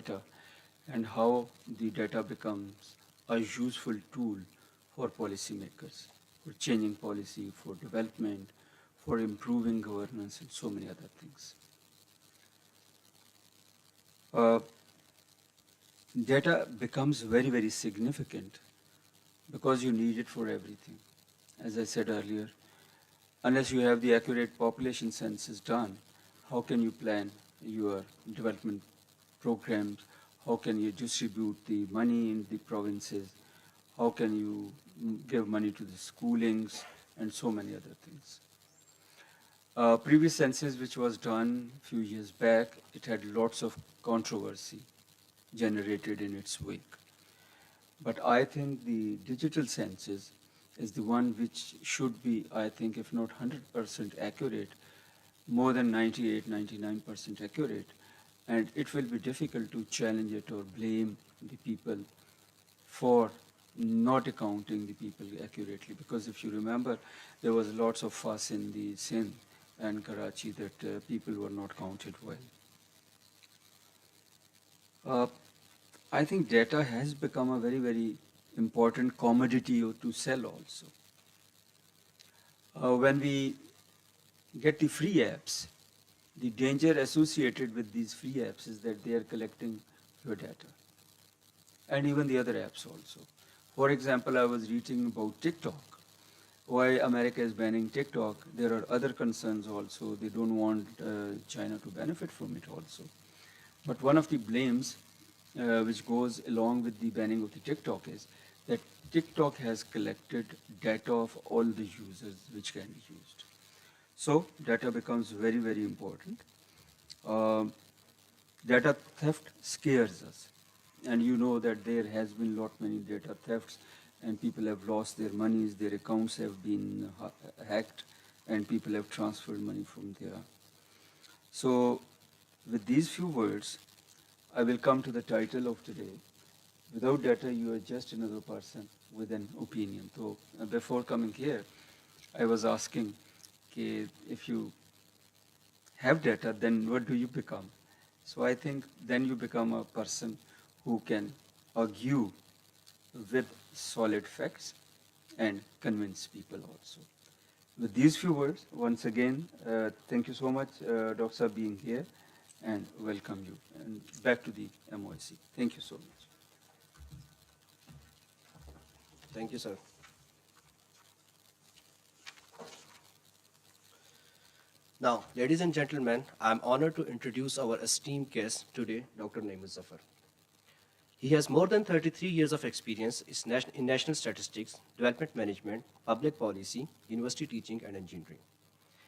data and how the data becomes a useful tool for policymakers, for changing policy, for development, for improving governance, and so many other things. Uh, Data becomes very, very significant because you need it for everything. As I said earlier, unless you have the accurate population census done, how can you plan your development programs? How can you distribute the money in the provinces? How can you give money to the schoolings and so many other things? Previous census, which was done a few years back, it had lots of controversy generated in its wake. But I think the digital census is the one which should be, I think, if not 100% accurate, more than 98, 99% accurate. And it will be difficult to challenge it or blame the people for not accounting the people accurately. Because if you remember, there was lots of fuss in the Sindh and Karachi that people were not counted well. I think data has become a very, very important commodity to sell also. When we get the free apps, the danger associated with these free apps is that they are collecting your data and even the other apps also. For example, I was reading about TikTok. Why America is banning TikTok, there are other concerns also. They don't want China to benefit from it also. But one of the blames which goes along with the banning of the TikTok is that TikTok has collected data of all the users which can be used. So data becomes very, very important. Data theft scares us. And you know that there has been lot many data thefts and people have lost their monies, their accounts have been hacked and people have transferred money from there. So with these few words, I will come to the title of today. Without data, you are just another person with an opinion. So before coming here, I was asking, okay, if you have data, then what do you become? So I think then you become a person who can argue with solid facts and convince people also. With these few words, once again, thank you so much, Dr. Saab, being here, and welcome you. And back to the MOIC. Thank you so much. Thank you, sir. Now, ladies and gentlemen, I'm honored to introduce our esteemed guest today, Dr. Naim Zafar. He has more than 33 years of experience in national statistics, development management, public policy, university teaching, and engineering.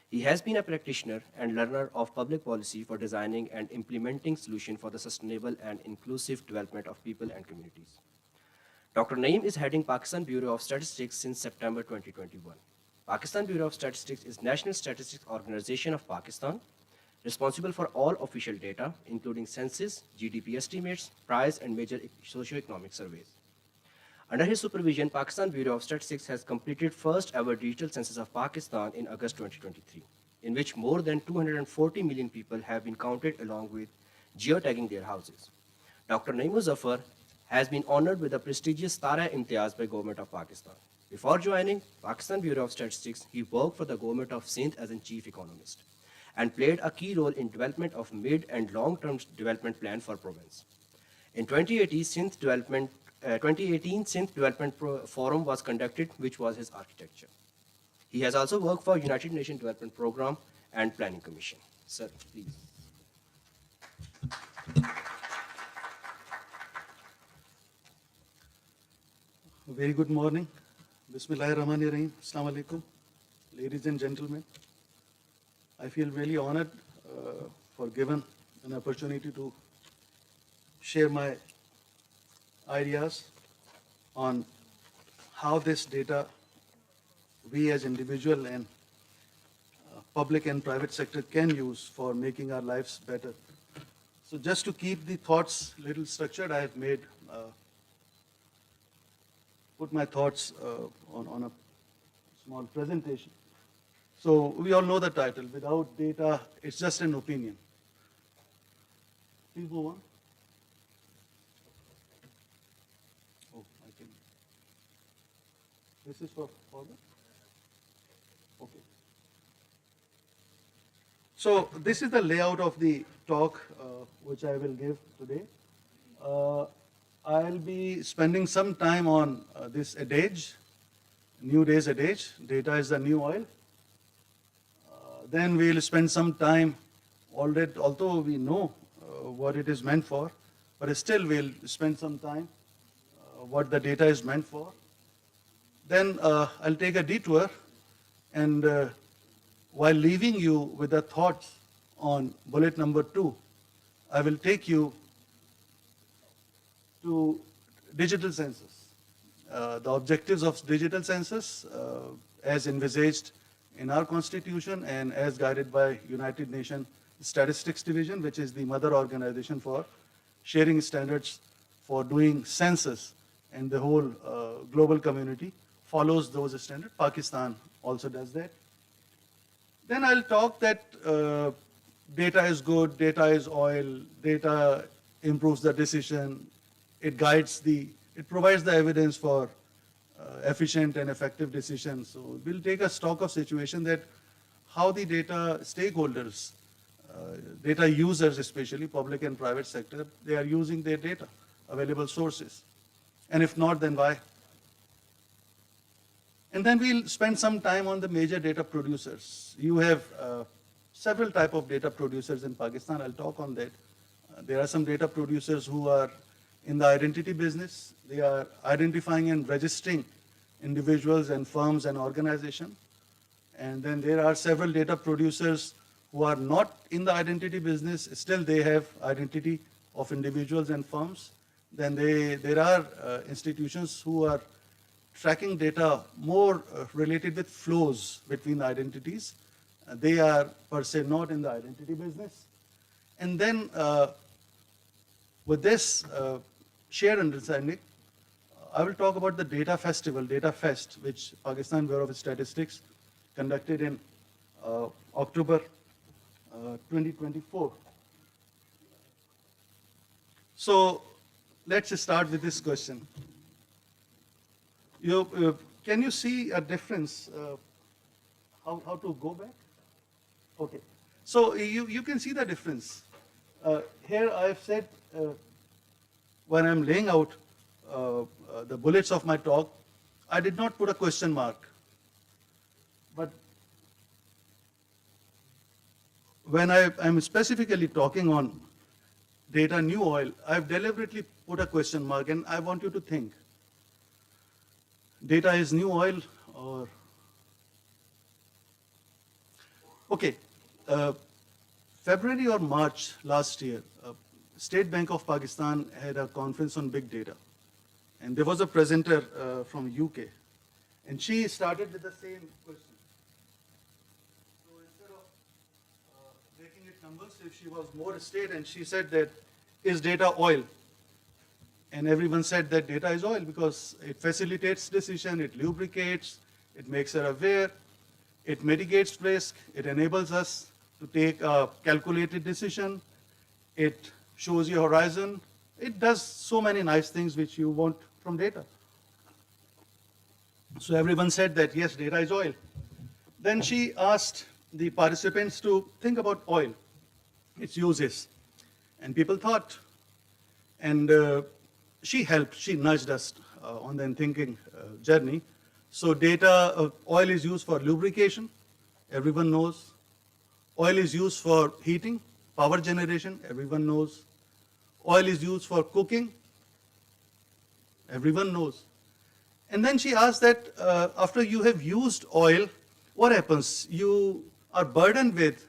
He has been a practitioner and learner of public policy for designing and implementing solutions for the sustainable and inclusive development of people and communities. Dr. Naim is heading Pakistan Bureau of Statistics since September 2021. Pakistan Bureau of Statistics is National Statistics Organization of Pakistan, responsible for all official data, including census, GDP estimates, price, and major socio-economic surveys. Under his supervision, Pakistan Bureau of Statistics has completed first ever digital census of Pakistan in August 2023, in which more than 240 million people have been counted along with geotagging their houses. Dr. Naim Zafar has been honored with the prestigious Tara Imtiaz by Government of Pakistan. Before joining Pakistan Bureau of Statistics, he worked for the Government of Sindh as a chief economist and played a key role in development of mid and long-term development plan for province. In 2018, Sindh Development Forum was conducted, which was his architecture. He has also worked for United Nations Development Program and Planning Commission. Sir, please. Very good morning. Bismillahirrahmanirrahim. Assalamu alaikum. Ladies and gentlemen, I feel really honored for given an opportunity to share my ideas on how this data we as individual and public and private sector can use for making our lives better. So just to keep the thoughts little structured, I have made put my thoughts on a small presentation. So we all know the title, without data, it's just an opinion. Please move on. This is for forward? Okay. So this is the layout of the talk which I will give today. I'll be spending some time on this adage, new days adage, data is the new oil. Then we'll spend some time, already, although we know what it is meant for, but still we'll spend some time what the data is meant for. Then I'll take a detour, and while leaving you with the thoughts on bullet number 2, I will take you to digital census. The objectives of digital census as envisaged in our constitution and as guided by United Nations Statistics Division, which is the mother organization for sharing standards for doing census, and the whole global community follows those standards. Pakistan also does that. Then I'll talk that data is good, data is oil, data improves the decision, it provides the evidence for efficient and effective decisions. So we'll take a stock of situation that how the data stakeholders, data users especially, public and private sector, they are using their data, available sources. And if not, then why? And then we'll spend some time on the major data producers. You have several type of data producers in Pakistan. I'll talk on that. There are some data producers who are in the identity business. They are identifying and registering individuals and firms and organizations. And then there are several data producers who are not in the identity business. Still, they have identity of individuals and firms. Then there are institutions who are tracking data more related with flows between identities. They are per se not in the identity business. And then with this shared understanding, I will talk about the Data Festival, Data Fest, which Pakistan Bureau of Statistics conducted in October 2024. So let's start with this question. Can you see a difference? How to go back? Okay. So you can see the difference. Here I have said, when I'm laying out the bullets of my talk, I did not put a question mark. But when I'm specifically talking on data new oil, I've deliberately put a question mark, and I want you to think. Data is new oil, or okay, February or March last year, State Bank of Pakistan had a conference on big data, and there was a presenter from UK, and she started with the same question. So instead of making it convulsive, she was more straight, and she said that, is data oil? And everyone said that data is oil because it facilitates decision, it lubricates, it makes her aware, it mitigates risk, it enables us to take a calculated decision, it shows you horizon, it does so many nice things which you want from data. So everyone said that yes, data is oil. Then she asked the participants to think about oil, its uses, and people thought, and she helped, she nudged us on the thinking journey. So data, oil is used for lubrication, everyone knows. Oil is used for heating, power generation, everyone knows. Oil is used for cooking, everyone knows. And then she asked that after you have used oil, what happens? You are burdened with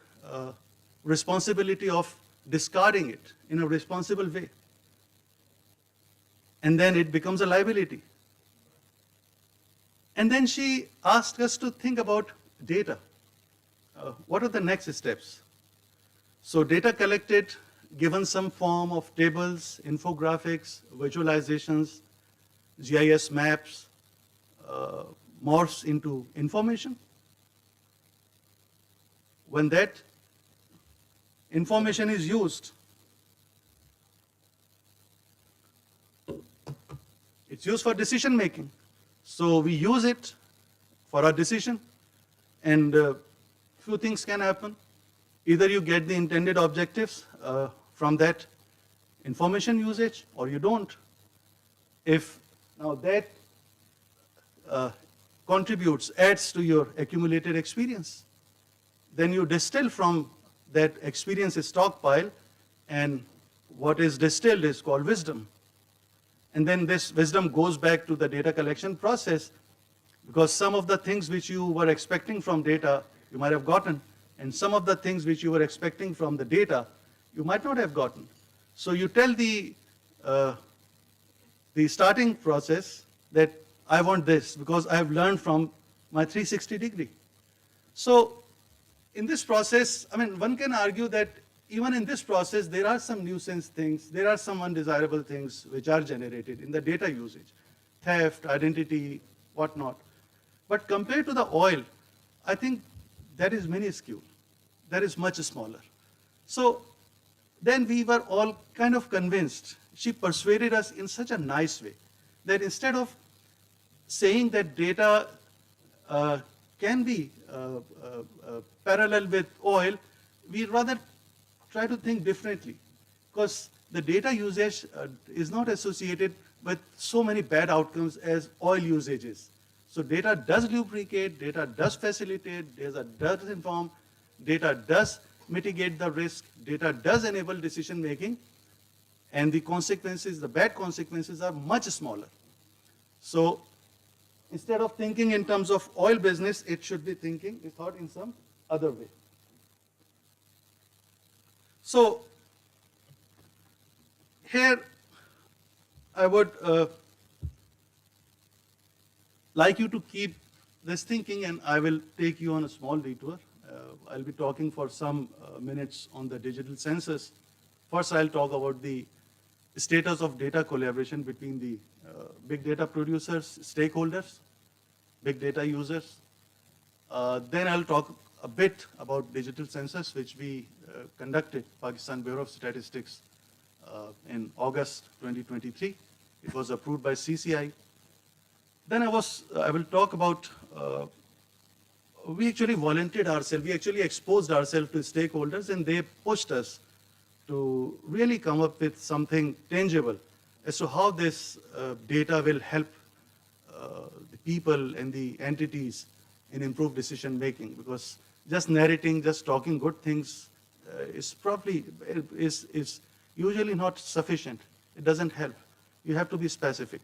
responsibility of discarding it in a responsible way. And then it becomes a liability. And then she asked us to think about data. What are the next steps? So data collected, given some form of tables, infographics, visualizations, GIS maps, morphs into information. When that information is used, it's used for decision making. So we use it for our decision, and few things can happen. Either you get the intended objectives from that information usage, or you don't. If now that contributes, adds to your accumulated experience, then you distill from that experience stockpile, and what is distilled is called wisdom. And then this wisdom goes back to the data collection process, because some of the things which you were expecting from data, you might have gotten, and some of the things which you were expecting from the data, you might not have gotten. So you tell the starting process that I want this because I have learned from my 360 degree. So in this process, I mean, one can argue that even in this process, there are some nuisance things, there are some undesirable things which are generated in the data usage, theft, identity, whatnot. But compared to the oil, I think that is minuscule. That is much smaller. So then we were all kind of convinced. She persuaded us in such a nice way that instead of saying that data can be parallel with oil, we rather try to think differently, because the data usage is not associated with so many bad outcomes as oil usage is. So data does lubricate, data does facilitate, data does inform, data does mitigate the risk, data does enable decision making, and the consequences, the bad consequences are much smaller. So instead of thinking in terms of oil business, it should be thinking, is thought in some other way. So here I would like you to keep this thinking, and I will take you on a small detour. I'll be talking for some minutes on the digital census. First, I'll talk about the status of data collaboration between the big data producers, stakeholders, big data users. Then I'll talk a bit about digital census, which we conducted, Pakistan Bureau of Statistics, in August 2023. It was approved by CCI. Then I will talk about, we actually volunteered ourselves, we actually exposed ourselves to stakeholders, and they pushed us to really come up with something tangible as to how this data will help the people and the entities in improved decision making, because just narrating, just talking good things is usually not sufficient. It doesn't help. You have to be specific.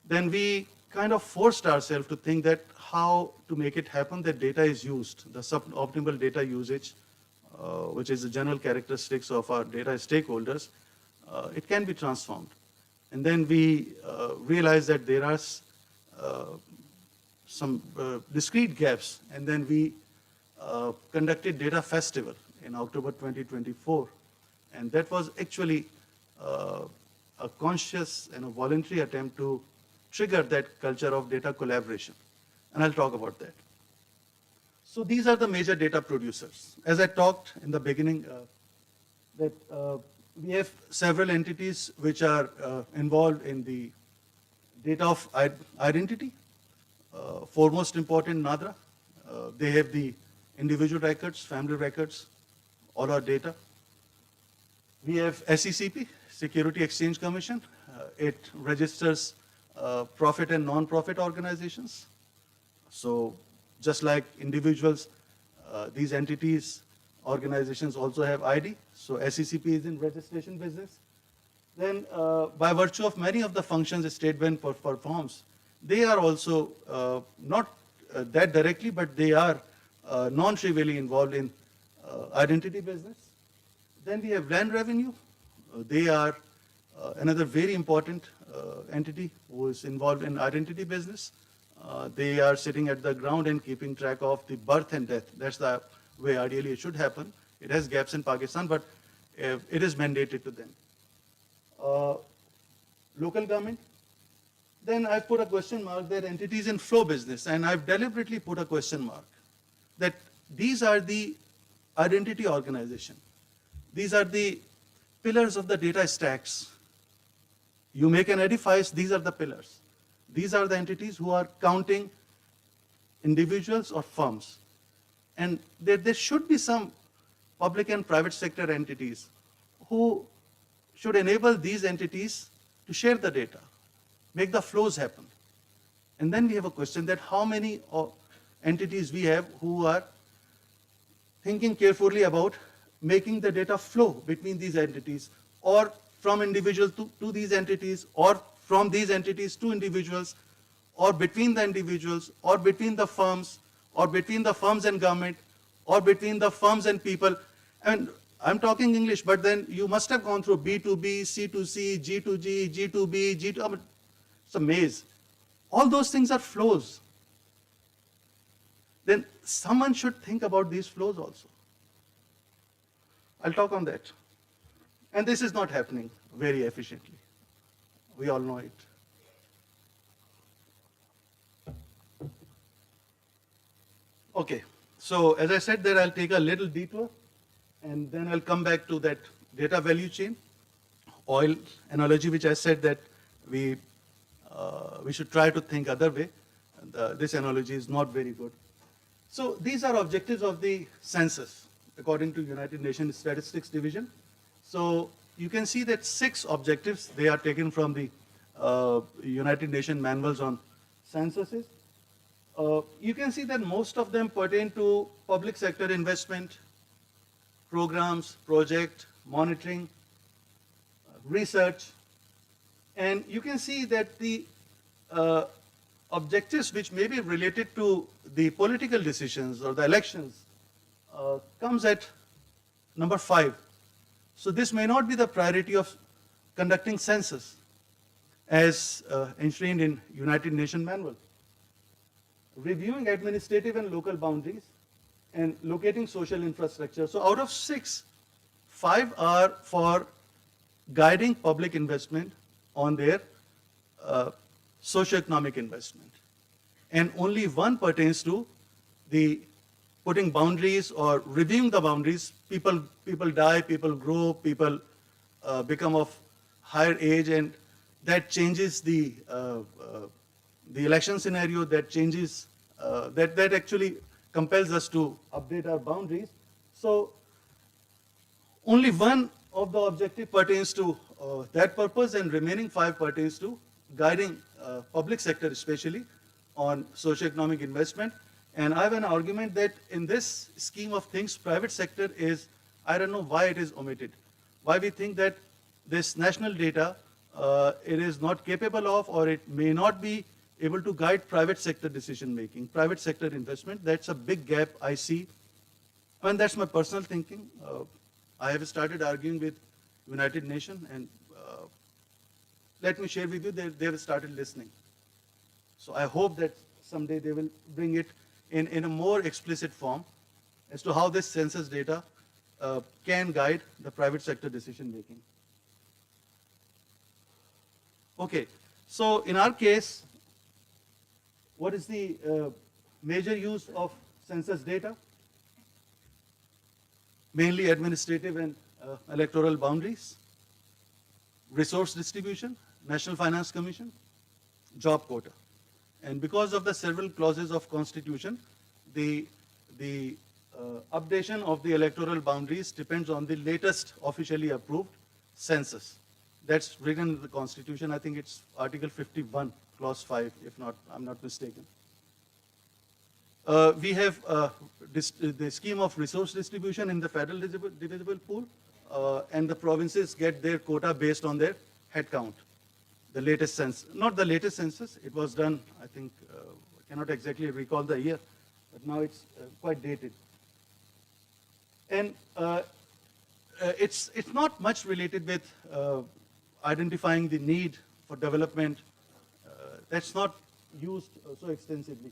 Then we kind of forced ourselves to think that how to make it happen that data is used, the suboptimal data usage, which is the general characteristics of our data stakeholders, it can be transformed. And then we realized that there are some discrete gaps, and then we conducted Data Festival in October 2024, and that was actually a conscious and a voluntary attempt to trigger that culture of data collaboration, and I'll talk about that. So these are the major data producers. As I talked in the beginning, that we have several entities which are involved in the data of identity. Foremost important, NADRA. They have the individual records, family records, all our data. We have SECP, Security Exchange Commission. It registers profit and non-profit organizations. So just like individuals, these entities, organizations also have ID. So SECP is in registration business. Then by virtue of many of the functions State Bank performs, they are also not that directly, but they are non-trivially involved in identity business. Then we have land revenue. They are another very important entity who is involved in identity business. They are sitting at the ground and keeping track of the birth and death. That's the way ideally it should happen. It has gaps in Pakistan, but it is mandated to them. Local government. Then I put a question mark that entities in flow business, and I've deliberately put a question mark that these are the identity organization. These are the pillars of the data stacks. You make an edifice, these are the pillars. These are the entities who are counting individuals or firms. And there should be some public and private sector entities who should enable these entities to share the data, make the flows happen. And then we have a question that how many entities we have who are thinking carefully about making the data flow between these entities, or from individuals to these entities, or from these entities to individuals, or between the individuals, or between the firms, or between the firms and government, or between the firms and people. And I'm talking English, but then you must have gone through B2B, C2C, G2G, G2B, G2, I mean, it's a maze. All those things are flows. Then someone should think about these flows also. I'll talk on that. And this is not happening very efficiently. We all know it. Okay, so as I said there, I'll take a little detour, and then I'll come back to that data value chain, oil analogy, which I said that we should try to think other way. And, this analogy is not very good. So these are objectives of the census, according to United Nations Statistics Division. So you can see that 6 objectives, they are taken from the United Nations manuals on censuses. You can see that most of them pertain to public sector investment, programs, project, monitoring, research. And you can see that the objectives which may be related to the political decisions or the elections comes at number 5. So this may not be the priority of conducting census as enshrined in United Nations manual. Reviewing administrative and local boundaries and locating social infrastructure. So out of 6, 5 are for guiding public investment on their socio-economic investment. And only 1 pertains to the putting boundaries or reviewing the boundaries. People die, people grow, people become of higher age, and that changes the election scenario, that changes, that actually compels us to update our boundaries. So only 1 of the objective pertains to that purpose, and remaining 5 pertains to guiding public sector especially on socio-economic investment. And I have an argument that in this scheme of things, private sector is, I don't know why it is omitted. Why we think that this national data, it is not capable of, or it may not be able to guide private sector decision making, private sector investment. That's a big gap I see. And that's my personal thinking. I have started arguing with United Nations, and let me share with you that they have started listening. So I hope that someday they will bring it in a more explicit form as to how this census data can guide the private sector decision making. Okay, so in our case, what is the major use of census data? Mainly administrative and electoral boundaries, resource distribution, National Finance Commission, job quota. And because of the several clauses of Constitution, the updation of the electoral boundaries depends on the latest officially approved census. That's written in the Constitution. I think it's Article 51, Clause 5, if not, I'm not mistaken. We have the scheme of resource distribution in the federal divisible pool, and the provinces get their quota based on their head count. The latest census, not the latest census, it was done, I think, I cannot exactly recall the year, but now it's quite dated. And it's not much related with identifying the need for development. That's not used so extensively.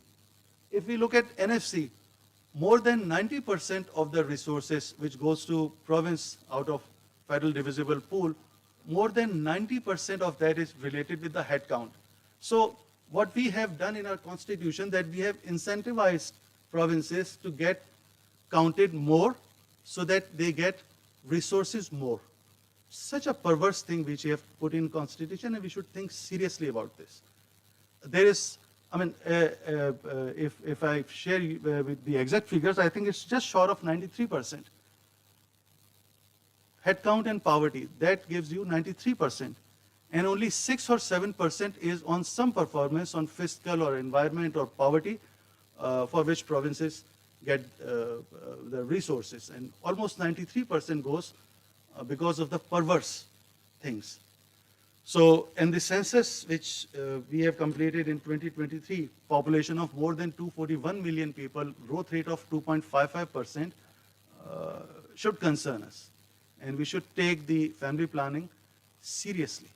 If we look at NFC, more than 90% of the resources which goes to province out of federal divisible pool, more than 90% of that is related with the head count. So what we have done in our Constitution, that we have incentivized provinces to get counted more so that they get resources more. Such a perverse thing which we have put in Constitution, and we should think seriously about this. there is, I mean, if I share with the exact figures, I think it's just short of 93%. Headcount and poverty, that gives you 93%. And only 6 or 7% is on some performance on fiscal or environment or poverty, for which provinces get the resources. And almost 93% goes because of the perverse things. So, in the census which we have completed in 2023, population of more than 241 million people, growth rate of 2.55% should concern us. And we should take the family planning seriously.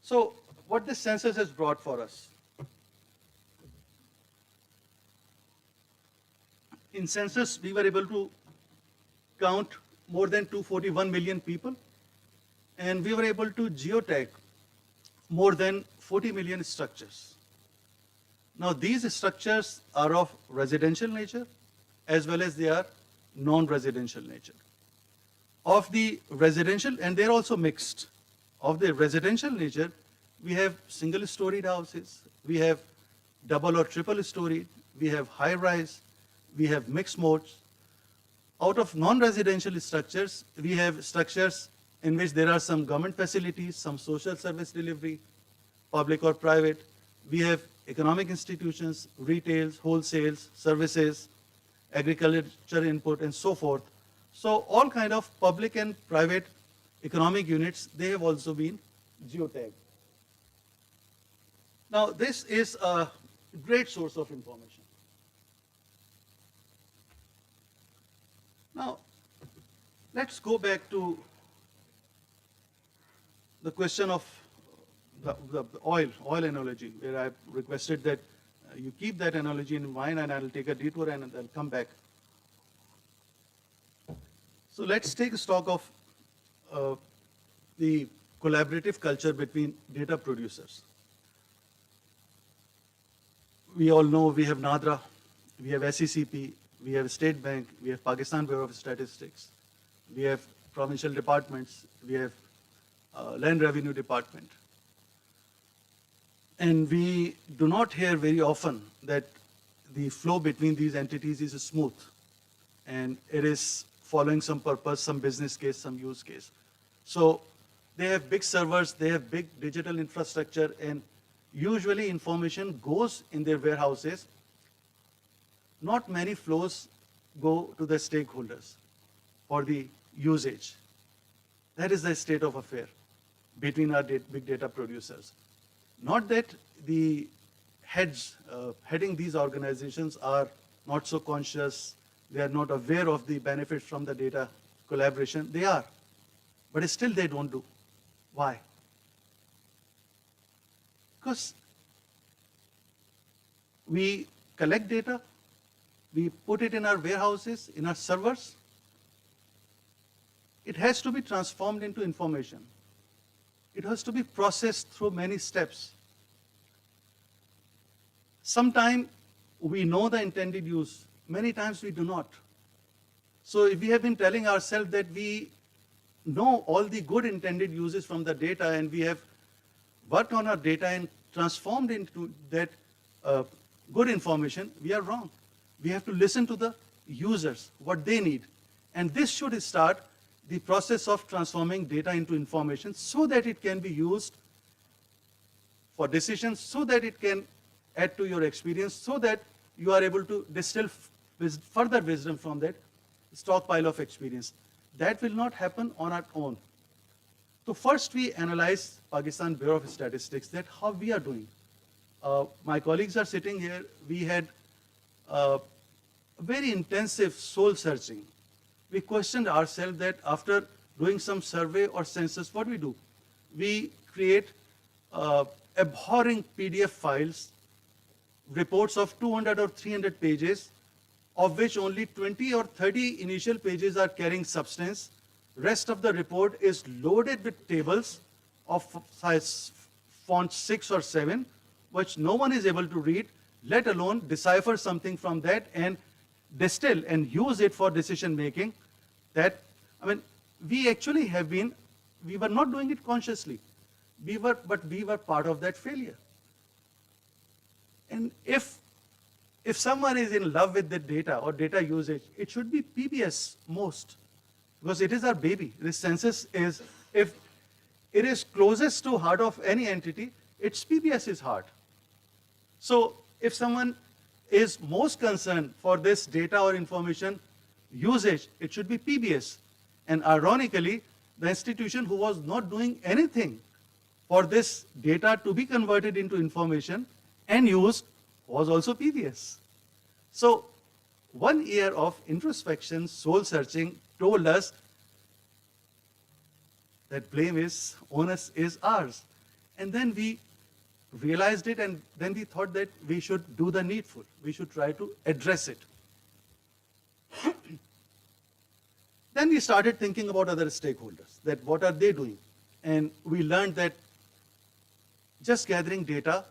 So, what this census has brought for us? In census, we were able to count more than 241 million people, and we were able to geotag more than 40 million structures. Now, these structures are of residential nature as well as they are non-residential nature. Of the residential, and they're also mixed, of the residential nature, we have single-storied houses, we have double or triple-storied, we have high-rise, we have mixed modes. Out of non-residential structures, we have structures in which there are some government facilities, some social service delivery, public or private. We have economic institutions, retails, wholesales, services, agriculture input, and so forth. So all kind of public and private economic units, they have also been geotagged. Now, this is a great source of information. Now, let's go back to the question of the oil analogy, where I requested that you keep that analogy in mind, and I'll take a detour and I'll come back. So let's take stock of the collaborative culture between data producers. We all know we have NADRA, we have SECP, we have State Bank, we have Pakistan Bureau of Statistics, we have provincial departments, we have Land Revenue Department. And we do not hear very often that the flow between these entities is smooth and it is following some purpose, some business case, some use case. So they have big servers, they have big digital infrastructure, and usually information goes in their warehouses. Not many flows go to the stakeholders for the usage. That is the state of affair between our big data producers. Not that the heads heading these organizations are not so conscious, they are not aware of the benefits from the data collaboration. They are, but still they don't do. Why? Because we collect data, we put it in our warehouses, in our servers. It has to be transformed into information. It has to be processed through many steps. Sometimes we know the intended use, many times we do not. So if we have been telling ourselves that we know all the good intended uses from the data and we have worked on our data and transformed into that good information, we are wrong. We have to listen to the users, what they need. And this should start the process of transforming data into information so that it can be used for decisions, so that it can add to your experience, so that you are able to distill further wisdom from that stockpile of experience. That will not happen on our own. So first we analyze Pakistan Bureau of Statistics, that how we are doing. My colleagues are sitting here. We had very intensive soul searching. We questioned ourselves that after doing some survey or census, what do? We create abhorring PDF files, reports of 200 or 300 pages, of which only 20 or 30 initial pages are carrying substance. Rest of the report is loaded with tables of size font 6 or 7, which no one is able to read, let alone decipher something from that and distill and use it for decision making. That, I mean, we actually have been, we were not doing it consciously. But we were part of that failure. And if someone is in love with the data or data usage, it should be PBS most, because it is our baby. This census is, if it is closest to heart of any entity, it's PBS's heart. So if someone is most concerned for this data or information usage, it should be PBS. And ironically, the institution who was not doing anything for this data to be converted into information and used was also PBS. So 1 year of introspection, soul searching told us that blame is, onus is ours. And then we realized it, and then we thought that we should do the needful. We should try to address it. Then we started thinking about other stakeholders, that what are they doing? And we learned that just gathering data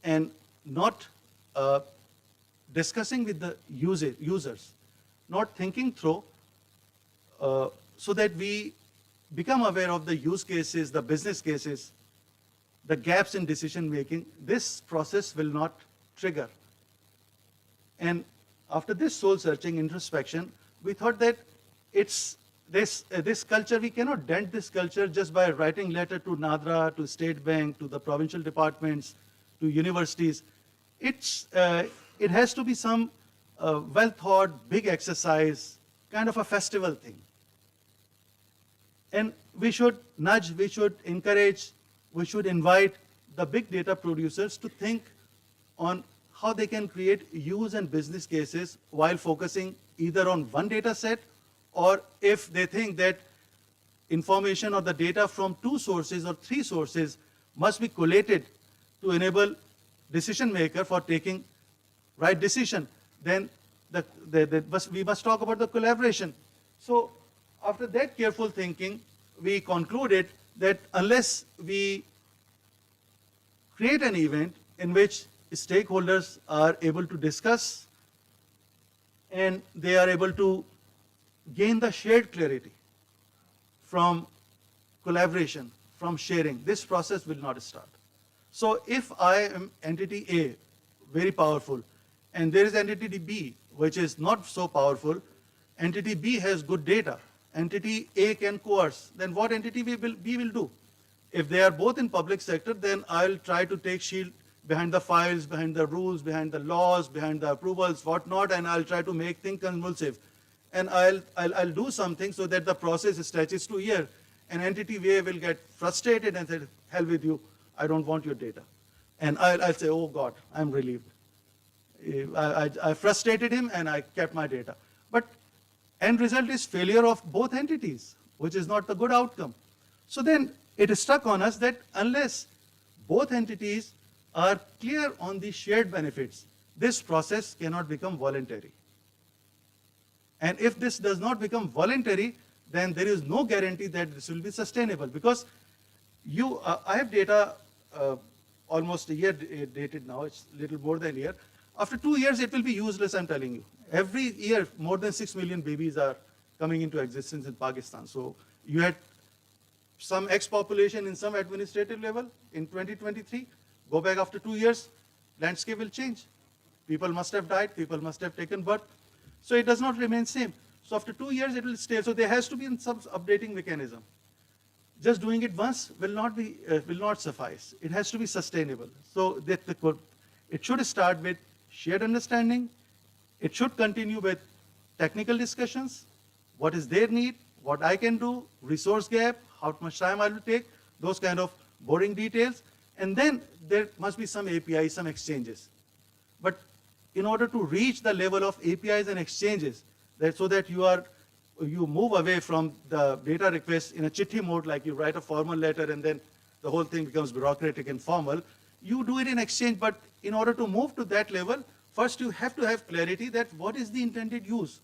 and not discussing with the users, not thinking through, so that we become aware of the use cases, the business cases, the gaps in decision making, this process will not trigger. And after this soul searching introspection, we thought that it's this culture, we cannot dent this culture just by writing letter to NADRA, to State Bank, to the provincial departments, to universities. It has to be some well thought, big exercise, kind of a festival thing. And we should nudge, we should encourage, we should invite the big data producers to think on how they can create use and business cases while focusing either on one data set, or if they think that information or the data from 2 sources or 3 sources must be collated to enable decision maker for taking right decision, then we must talk about the collaboration. So after that careful thinking, we concluded that unless we create an event in which stakeholders are able to discuss and they are able to gain the shared clarity from collaboration, from sharing, this process will not start. So if I am entity A, very powerful, and there is entity B, which is not so powerful, entity B has good data, entity A can coerce, then what entity B will do? If they are both in public sector, then I'll try to take shield behind the files, behind the rules, behind the laws, behind the approvals, whatnot, and I'll try to make things convulsive. And I'll do something so that the process stretches to a year. And entity A will get frustrated and say, hell with you, I don't want your data. And I'll say, oh God, I'm relieved. I frustrated him and I kept my data. But end result is failure of both entities, which is not the good outcome. So then it struck on us that unless both entities are clear on the shared benefits, this process cannot become voluntary. And if this does not become voluntary, then there is no guarantee that this will be sustainable. Because I have data almost a year dated now, it's a little more than a year. After 2 years, it will be useless, I'm telling you. Every year, more than 6 million babies are coming into existence in Pakistan. So you had some X-population in some administrative level in 2023. Go back after 2 years, landscape will change. People must have died, people must have taken birth. So it does not remain same. So after 2 years, it will stay. So there has to be some updating mechanism. Just doing it once will not suffice. It has to be sustainable. So it should start with shared understanding. It should continue with technical discussions. What is their need? What I can do? Resource gap? How much time I will take? Those kind of boring details. And then there must be some APIs, some exchanges. But in order to reach the level of APIs and exchanges, so that you move away from the data request in a chitti mode, like you write a formal letter and then the whole thing becomes bureaucratic and formal. You do it in exchange, but in order to move to that level, first you have to have clarity that what is the intended use?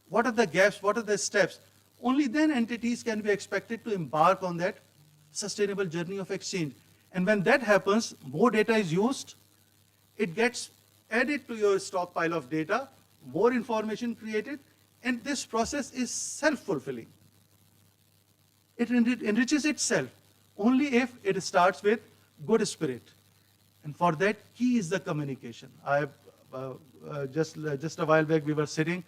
What are the gaps? What are the steps? Only then entities can be expected to embark on that sustainable journey of exchange. And when that happens, more data is used, it gets added to your stockpile of data, more information created, and this process is self-fulfilling. It enriches itself only if it starts with good spirit. And for that, key is the communication. Just a while back, we were sitting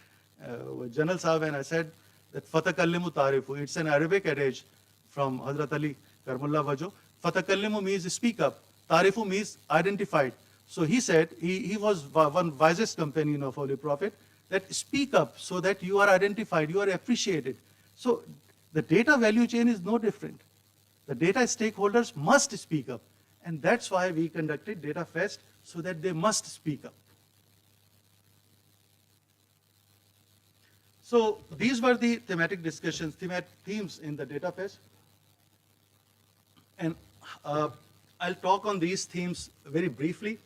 with General Saab, and I said that Fatakallimu Tarifu, it's an Arabic adage from Hazrat Ali Karmullah Wajo. Fatakallimu means speak up. Tarifu means identified. So he said, he was one wisest companion of Holy Prophet, that speak up so that you are identified, you are appreciated. So the data value chain is no different. The data stakeholders must speak up. And that's why we conducted Data Fest, so that they must speak up. So these were the thematic discussions, themes in the Data Fest. And I'll talk on these themes very briefly,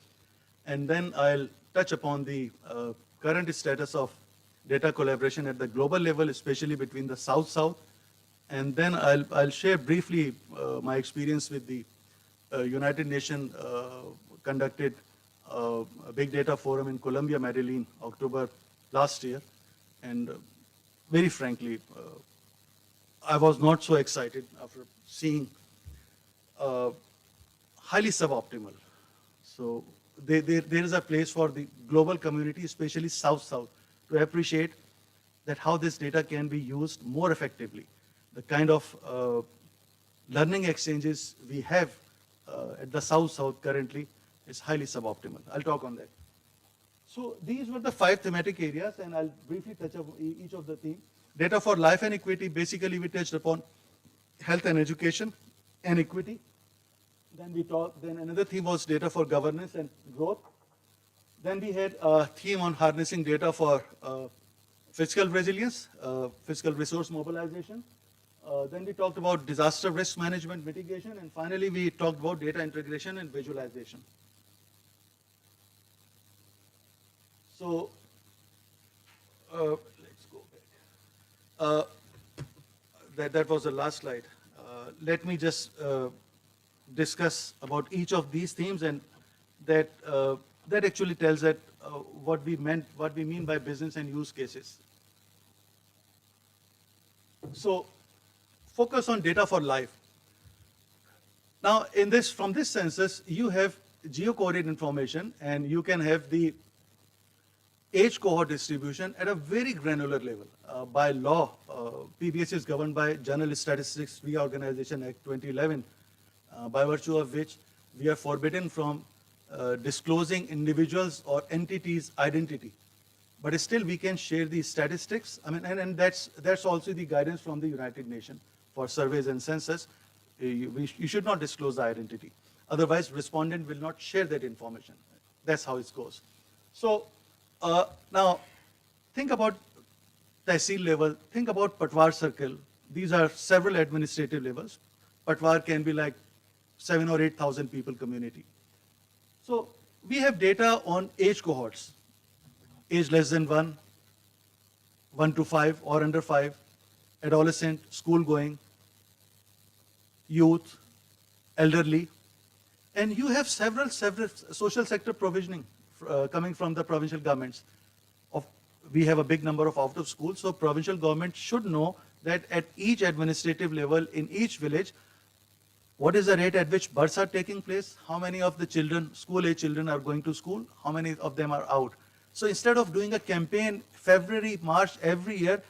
and then I'll touch upon the current status of data collaboration at the global level, especially between the South-South. And then I'll share briefly my experience with the United Nations conducted a big data forum in Colombia, Medellin, October last year. And very frankly, I was not so excited after seeing highly suboptimal. So there is a place for the global community, especially South-South, to appreciate that how this data can be used more effectively. The kind of learning exchanges we have at the South-South currently is highly suboptimal. I'll talk on that. So these were the 5 thematic areas, and I'll briefly touch on each of the themes. Data for life and equity, basically we touched upon health and education and equity. Then another theme was data for governance and growth. Then we had a theme on harnessing data for fiscal resilience, fiscal resource mobilization. Then we talked about disaster risk management mitigation, and finally we talked about data integration and visualization. So let's go back. That was the last slide. Let me just discuss about each of these themes, and that actually tells that what we mean by business and use cases. So focus on data for life. Now, from this census, you have geocoded information, and you can have the age cohort distribution at a very granular level. By law, PBS is governed by General Statistics Reorganization Act 2011, by virtue of which we are forbidden from disclosing individuals or entities' identity. But still, we can share the statistics. I mean, and that's also the guidance from the United Nations for surveys and census. You should not disclose the identity. Otherwise, respondent will not share that information. That's how it goes. So now, think about Tehsil level. Think about Patwar circle. These are several administrative levels. Patwar can be like 7,000 or 8,000 people community. So we have data on age cohorts. Age less than 1, 1 to 5 or under 5, adolescent, school going, youth, elderly, and you have several social sector provisioning coming from the provincial governments. We have a big number of out of school, so provincial government should know that at each administrative level in each village, what is the rate at which births are taking place, how many of the children, school-age children are going to school, how many of them are out. So instead of doing a campaign February, March every year,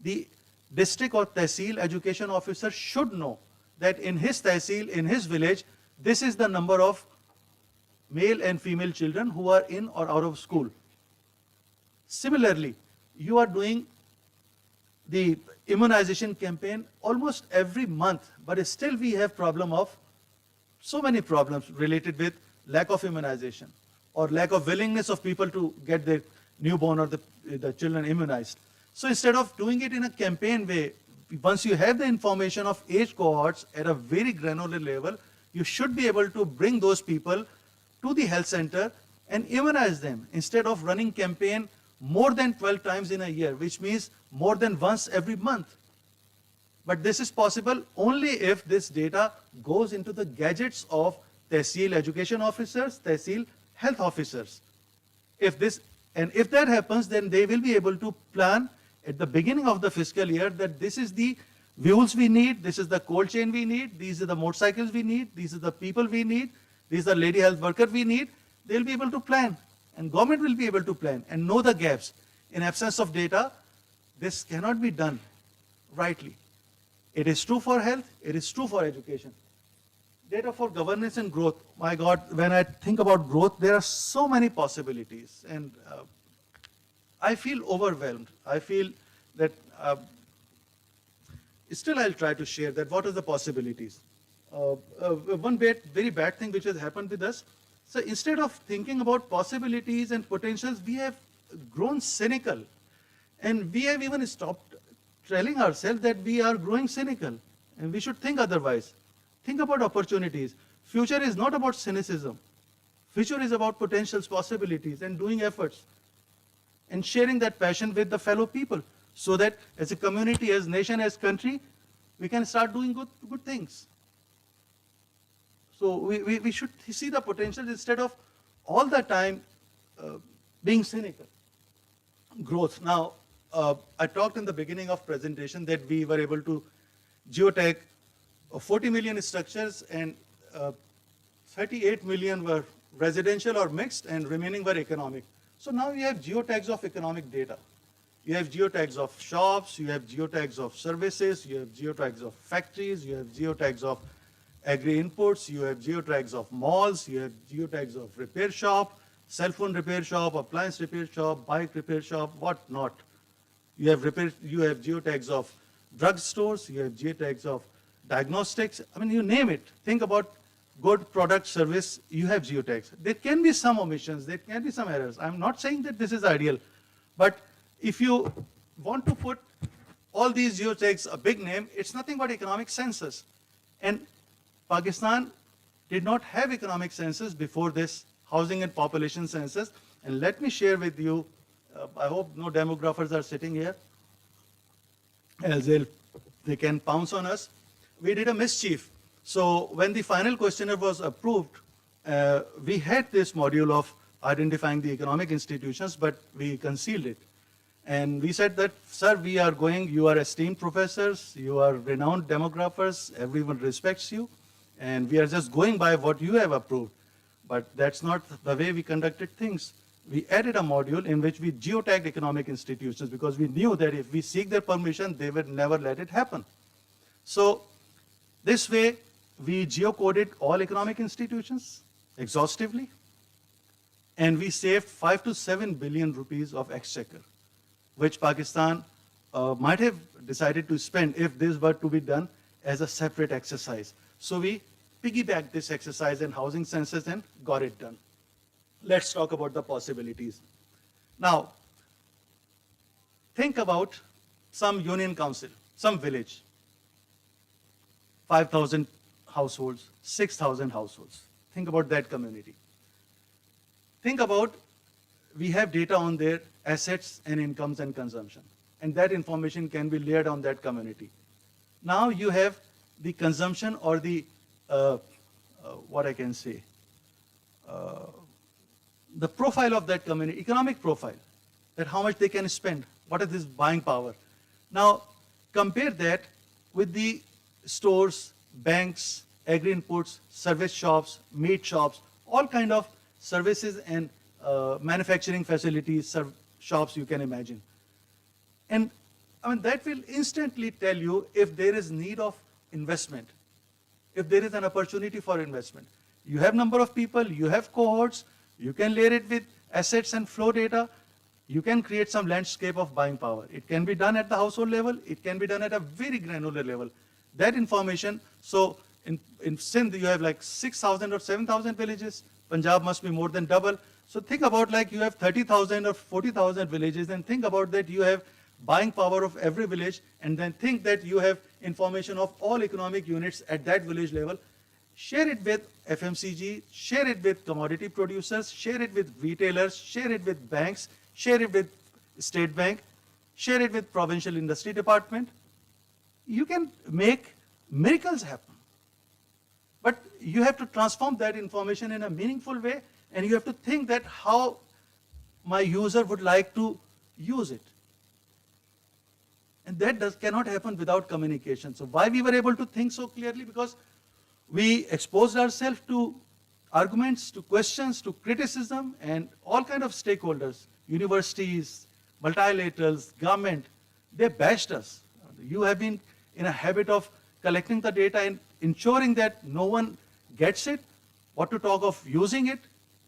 the district or Tehsil education officer should know that in his Tehsil, in his village, this is the number of male and female children who are in or out of school. Similarly, you are doing the immunization campaign almost every month, but still we have so many problems related with lack of immunization or lack of willingness of people to get their newborn or the children immunized. So instead of doing it in a campaign way, once you have the information of age cohorts at a very granular level, you should be able to bring those people to the health center and immunize them instead of running campaign more than 12 times in a year, which means more than once every month. But this is possible only if this data goes into the gadgets of Tehsil education officers, Tehsil health officers. If that happens, then they will be able to plan at the beginning of the fiscal year that this is the wheels we need, this is the cold chain we need, these are the motorcycles we need, these are the people we need, these are lady health worker we need, they'll be able to plan. And government will be able to plan and know the gaps. In absence of data, this cannot be done rightly. It is true for health, it is true for education. Data for governance and growth. My God, when I think about growth, there are so many possibilities. And I feel overwhelmed. I feel that still I'll try to share that what are the possibilities. One very bad thing which has happened with us. So instead of thinking about possibilities and potentials, we have grown cynical. And we have even stopped telling ourselves that we are growing cynical. And we should think otherwise. Think about opportunities. Future is not about cynicism. Future is about potentials, possibilities, and doing efforts. And sharing that passion with the fellow people. So that as a community, as nation, as country, we can start doing good things. So we should see the potential instead of all the time being cynical. Growth. Now, I talked in the beginning of presentation that we were able to geotag 40 million structures and 38 million were residential or mixed and remaining were economic. So now you have geotags of economic data. You have geotags of shops, you have geotags of services, you have geotags of factories, you have geotags of agri inputs, you have geotags of malls, you have geotags of repair shop, cell phone repair shop, appliance repair shop, bike repair shop, what not. You have geotags of drug stores, you have geotags of diagnostics. I mean, you name it. Think about good product service, you have geotags. There can be some omissions, there can be some errors. I'm not saying that this is ideal, but if you want to put all these geotags a big name, it's nothing but economic census. And Pakistan did not have economic census before this housing and population census. And let me share with you, I hope no demographers are sitting here, as they can pounce on us. We did a mischief. So when the final questionnaire was approved, we had this module of identifying the economic institutions, but we concealed it. And we said that, sir, we are going, you are esteemed professors, you are renowned demographers, everyone respects you, and we are just going by what you have approved. But that's not the way we conducted things. We added a module in which we geotagged economic institutions because we knew that if we seek their permission, they would never let it happen. So this way, we geocoded all economic institutions exhaustively, and we saved 5 to 7 billion rupees of exchequer, which Pakistan might have decided to spend if this were to be done as a separate exercise. So we piggybacked this exercise in housing census and got it done. Let's talk about the possibilities. Now, think about some union council, some village, 5,000 households, 6,000 households. Think about that community. Think about, we have data on their assets and incomes and consumption, and that information can be layered on that community. Now you have the consumption or the, what I can say, the profile of that community, economic profile, that how much they can spend, what is this buying power. Now compare that with the stores, banks, agri inputs, service shops, meat shops, all kind of services and manufacturing facilities, shops you can imagine. And I mean, that will instantly tell you if there is need of investment, if there is an opportunity for investment. You have number of people, you have cohorts, you can layer it with assets and flow data, you can create some landscape of buying power. It can be done at the household level, it can be done at a very granular level. That information, so in Sindh you have like 6,000 or 7,000 villages, Punjab must be more than double. So think about like you have 30,000 or 40,000 villages, and think about that you have buying power of every village, and then think that you have information of all economic units at that village level. Share it with FMCG, share it with commodity producers, share it with retailers, share it with banks, share it with State Bank, share it with provincial industry department. You can make miracles happen. But you have to transform that information in a meaningful way, and you have to think that how my user would like to use it. And that cannot happen without communication. So why we were able to think so clearly? Because we exposed ourselves to arguments, to questions, to criticism, and all kind of stakeholders, universities, multilaterals, government, they bashed us. You have been in a habit of collecting the data and ensuring that no one gets it, what to talk of using it.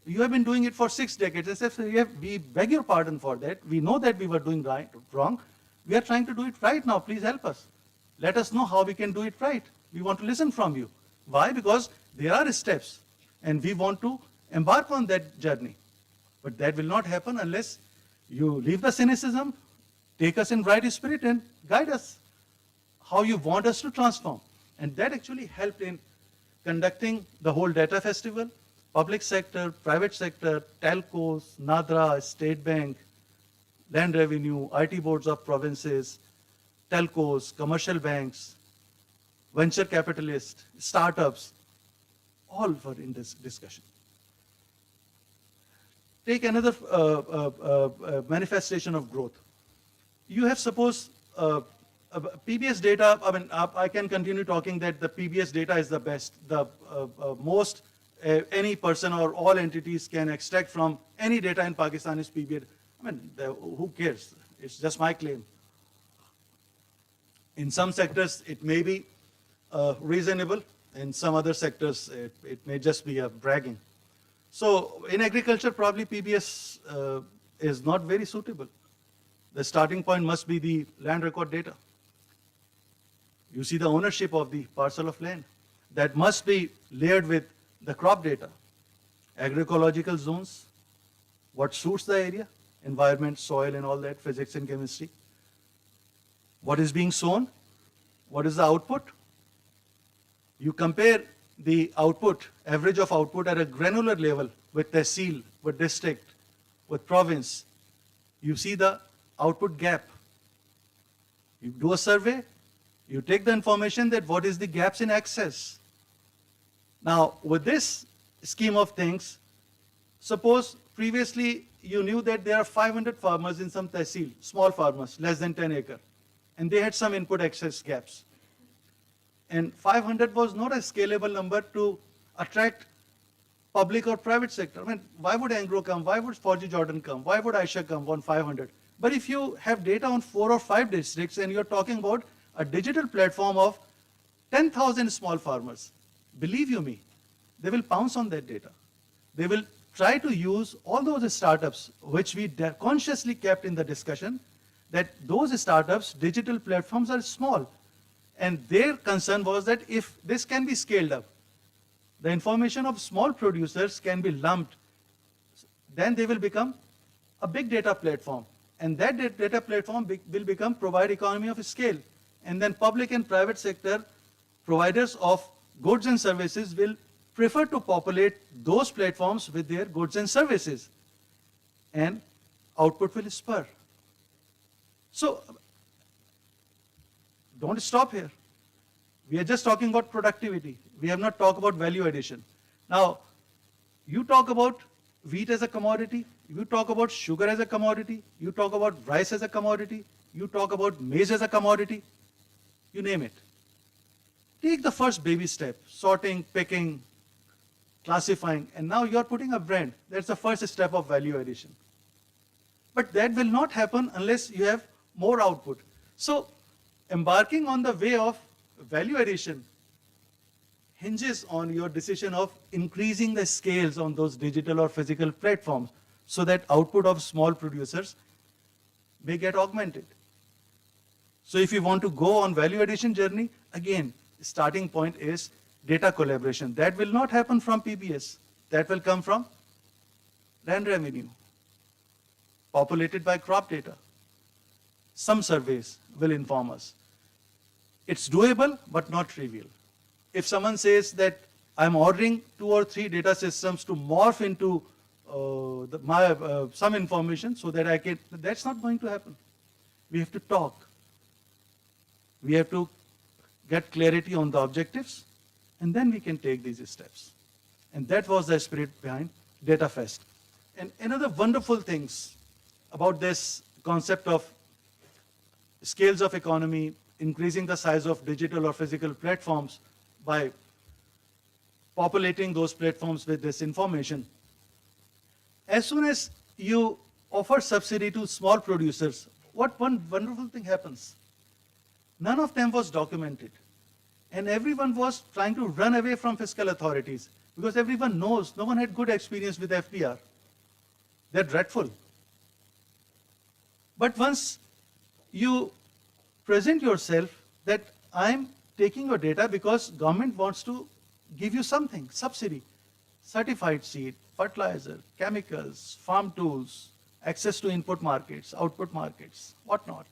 You have been doing it for 6 decades. I said, we beg your pardon for that. We know that we were doing wrong. We are trying to do it right now. Please help us. Let us know how we can do it right. We want to listen from you. Why? Because there are steps, and we want to embark on that journey. But that will not happen unless you leave the cynicism, take us in right spirit, and guide us how you want us to transform. And that actually helped in conducting the whole data festival. Public sector, private sector, telcos, NADRA, State Bank, Land Revenue, IT boards of provinces, telcos, commercial banks, venture capitalists, startups, all were in this discussion. Take another manifestation of growth. You have suppose PBS data, I can continue talking that the PBS data is the best, the most any person or all entities can extract from any data in Pakistan is PBS. Who cares? It's just my claim. In some sectors, it may be reasonable. In some other sectors, it may just be a bragging. So in agriculture, probably PBS is not very suitable. The starting point must be the land record data. You see the ownership of the parcel of land. That must be layered with the crop data, agroecological zones, what suits the area, environment, soil, and all that, physics and chemistry. What is being sown? What is the output? You compare the output, average of output at a granular level with tehsil, with district, with province. You see the output gap. You do a survey, you take the information that what is the gaps in access. Now, with this scheme of things, suppose previously you knew that there are 500 farmers in some tehsil, small farmers, less than 10 acre, and they had some input access gaps. And 500 was not a scalable number to attract public or private sector. Why would Angro come? Why would Forgy Jordan come? Why would Aisha come on 500? But if you have data on 4 or 5 districts and you're talking about a digital platform of 10,000 small farmers, believe you me, they will pounce on that data. They will try to use all those startups, which we consciously kept in the discussion, that those startups, digital platforms are small. And their concern was that if this can be scaled up, the information of small producers can be lumped, then they will become a big data platform. And that data platform will become provide economy of scale. And then public and private sector providers of goods and services will prefer to populate those platforms with their goods and services. And output will spur. So, don't stop here. We are just talking about productivity. We have not talked about value addition. Now, you talk about wheat as a commodity, you talk about sugar as a commodity, you talk about rice as a commodity, you talk about maize as a commodity, you name it. Take the first baby step, sorting, picking, classifying, and now you're putting a brand. That's the first step of value addition. But that will not happen unless you have more output. So, embarking on the way of value addition hinges on your decision of increasing the scales on those digital or physical platforms so that output of small producers may get augmented. So if you want to go on value addition journey, again, starting point is data collaboration. That will not happen from PBS. That will come from land revenue, populated by crop data. Some surveys will inform us. It's doable, but not trivial. If someone says that I'm ordering 2 or 3 data systems to morph into some information so that I can, that's not going to happen. We have to talk. We have to get clarity on the objectives, and then we can take these steps. And that was the spirit behind Data Fest. And another wonderful things about this concept of scales of economy, increasing the size of digital or physical platforms by populating those platforms with this information. As soon as you offer subsidy to small producers, what one wonderful thing happens? None of them was documented. And everyone was trying to run away from fiscal authorities because everyone knows no one had good experience with FBR. They're dreadful. But once you present yourself that I'm taking your data because government wants to give you something, subsidy, certified seed, fertilizer, chemicals, farm tools, access to input markets, output markets, whatnot.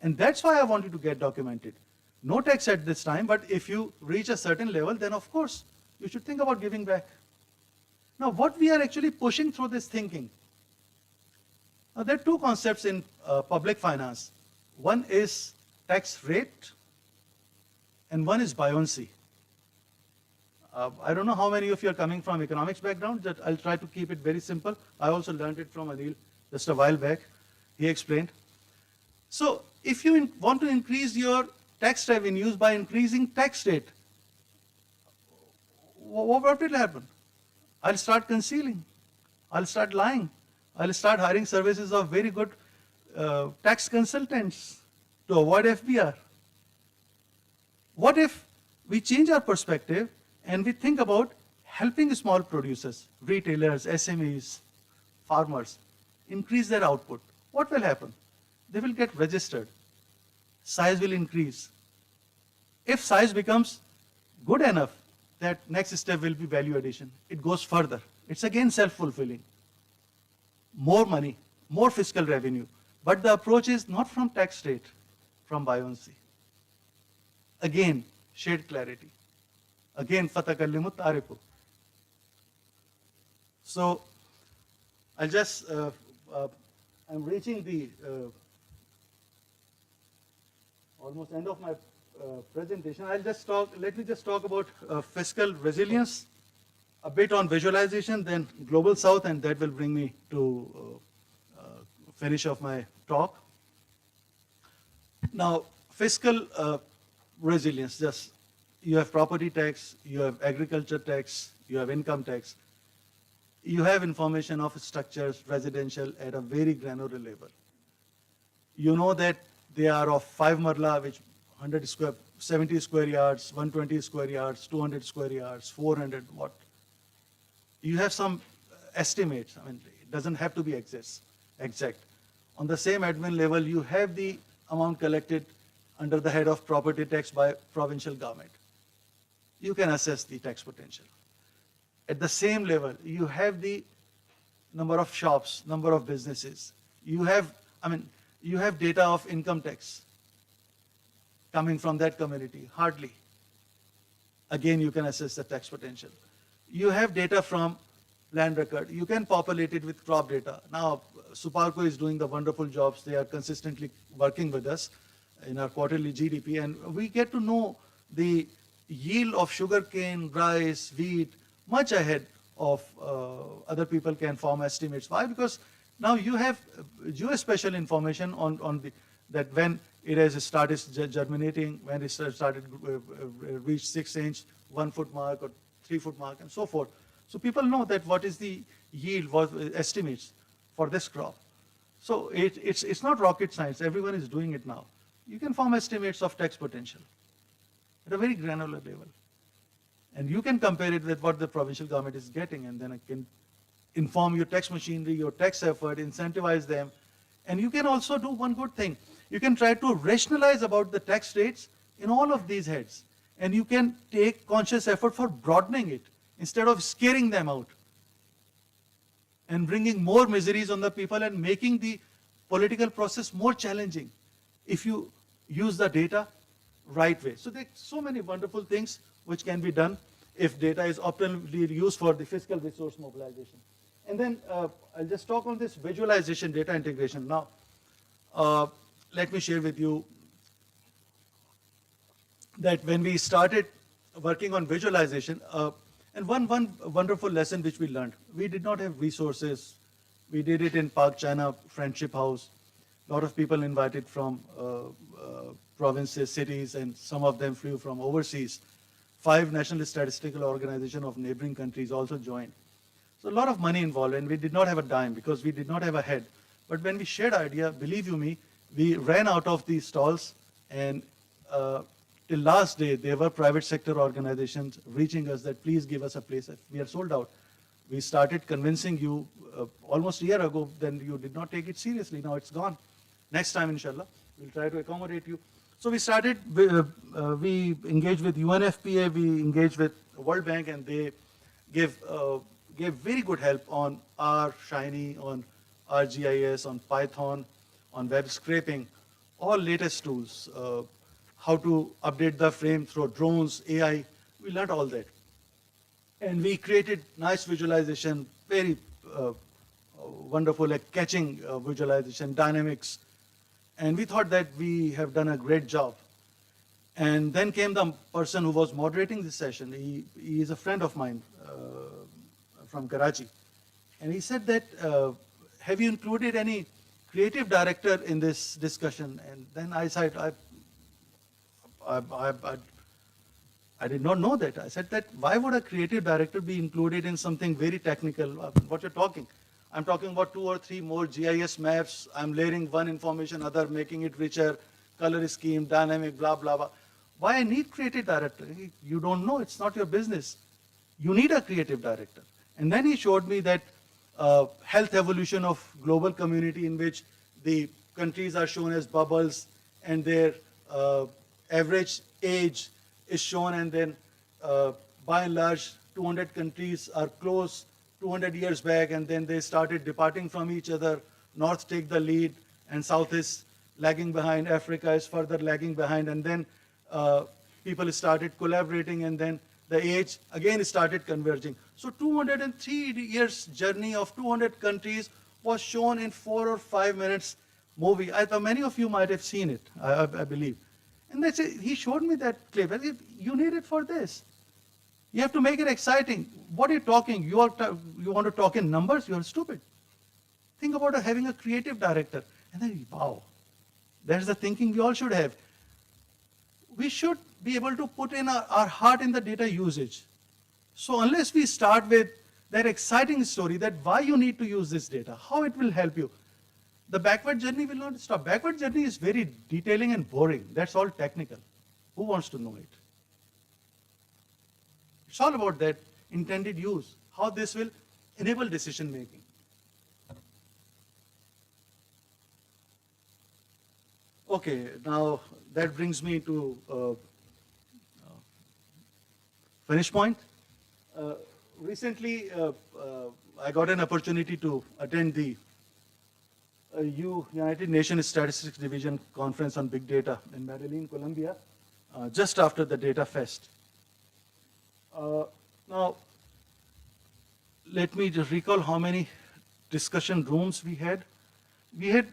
And that's why I want you to get documented. No tax at this time, but if you reach a certain level, then of course, you should think about giving back. Now, what we are actually pushing through this thinking, now there are two concepts in public finance. One is tax rate, and one is buoyancy. I don't know how many of you are coming from economics background, that I'll try to keep it very simple. I also learned it from Anil just a while back. He explained. So if you want to increase your tax revenues by increasing tax rate, what will happen? I'll start concealing. I'll start lying. I'll start hiring services of very good tax consultants to avoid FBR. What if we change our perspective and we think about helping small producers, retailers, SMEs, farmers, increase their output? What will happen? They will get registered. Size will increase. If size becomes good enough, that next step will be value addition. It goes further. It's again self-fulfilling. More money, more fiscal revenue. But the approach is not from tax rate, from buoyancy. Again, shade clarity. Again, fatakallimu tarifu. So, I'll just, I'm reaching the almost end of my presentation. Let me just talk about fiscal resilience, a bit on visualization, then Global South, and that will bring me to finish off my talk. Now, fiscal resilience, just you have property tax, you have agriculture tax, you have income tax, you have information of structures, residential at a very granular level. You know that they are of 5 marla, which 70 square yards, 120 square yards, 200 square yards, 400 what. You have some estimates. I mean, it doesn't have to be exact. On the same admin level, you have the amount collected under the head of property tax by provincial government. You can assess the tax potential. At the same level, you have the number of shops, number of businesses. You have data of income tax coming from that community, hardly. Again, you can assess the tax potential. You have data from land record. You can populate it with crop data. Now, Suparco is doing the wonderful jobs. They are consistently working with us in our quarterly GDP, and we get to know the yield of sugarcane, rice, wheat, much ahead of other people can form estimates. Why? Because now you have geospatial information on that when it has started germinating, when it started reach 6-inch, 1 foot mark or 3 foot mark and so forth. So people know that what is the yield, what estimates for this crop. So it's not rocket science. Everyone is doing it now. You can form estimates of tax potential at a very granular level. And you can compare it with what the provincial government is getting, and then it can inform your tax machinery, your tax effort, incentivize them. And you can also do one good thing. You can try to rationalize about the tax rates in all of these heads. And you can take conscious effort for broadening it instead of scaring them out and bringing more miseries on the people and making the political process more challenging if you use the data right way. So there are so many wonderful things which can be done if data is optimally used for the fiscal resource mobilization. And then I'll just talk on this visualization data integration. Now, let me share with you that when we started working on visualization, and one wonderful lesson which we learned, we did not have resources. We did it in Park China Friendship House. A lot of people invited from provinces, cities, and some of them flew from overseas. 5 national statistical organizations of neighboring countries also joined. So a lot of money involved, and we did not have a dime because we did not have a head. But when we shared idea, believe you me, we ran out of these stalls, and till last day, there were private sector organizations reaching us that please give us a place. We are sold out. We started convincing you almost a year ago, then you did not take it seriously. Now it's gone. Next time, inshallah, we'll try to accommodate you. So we started, we engaged with UNFPA, we engaged with World Bank, and they gave very good help on R, Shiny, on ArcGIS, on Python, on web scraping, all latest tools, how to update the frame through drones, AI. We learned all that. And we created nice visualization, very wonderful, like catching visualization, dynamics. And we thought that we have done a great job. And then came the person who was moderating this session. He is a friend of mine from Karachi. And he said that, have you included any creative director in this discussion? And then I said, I did not know that. I said that, why would a creative director be included in something very technical? What you're talking? I'm talking about 2 or 3 more GIS maps. I'm layering one information, other, making it richer, color scheme, dynamic, blah, blah, blah. Why I need creative director? You don't know, it's not your business. You need a creative director. And then he showed me that health evolution of global community in which the countries are shown as bubbles and their average age is shown, and then by and large 200 countries are close 200 years back, and then they started departing from each other. North take the lead and South is lagging behind, Africa is further lagging behind, and then people started collaborating, and then the age again started converging. So 203 years journey of 200 countries was shown in 4 or 5 minutes movie. Many of you might have seen it, I believe. And that's it. He showed me that clip. You need it for this. You have to make it exciting. What are you talking? You want to talk in numbers? You are stupid. Think about having a creative director. And then, wow, that's the thinking we all should have. We should be able to put in our heart in the data usage. So unless we start with that exciting story that why you need to use this data, how it will help you, the backward journey will not stop. Backward journey is very detailing and boring. That's all technical. Who wants to know it? It's all about that intended use, how this will enable decision making. Okay, now that brings me to finish point. Recently, I got an opportunity to attend the United Nations Statistics Division Conference on Big Data in Medellin, Colombia, just after the Data Fest. Now, let me just recall how many discussion rooms we had. We had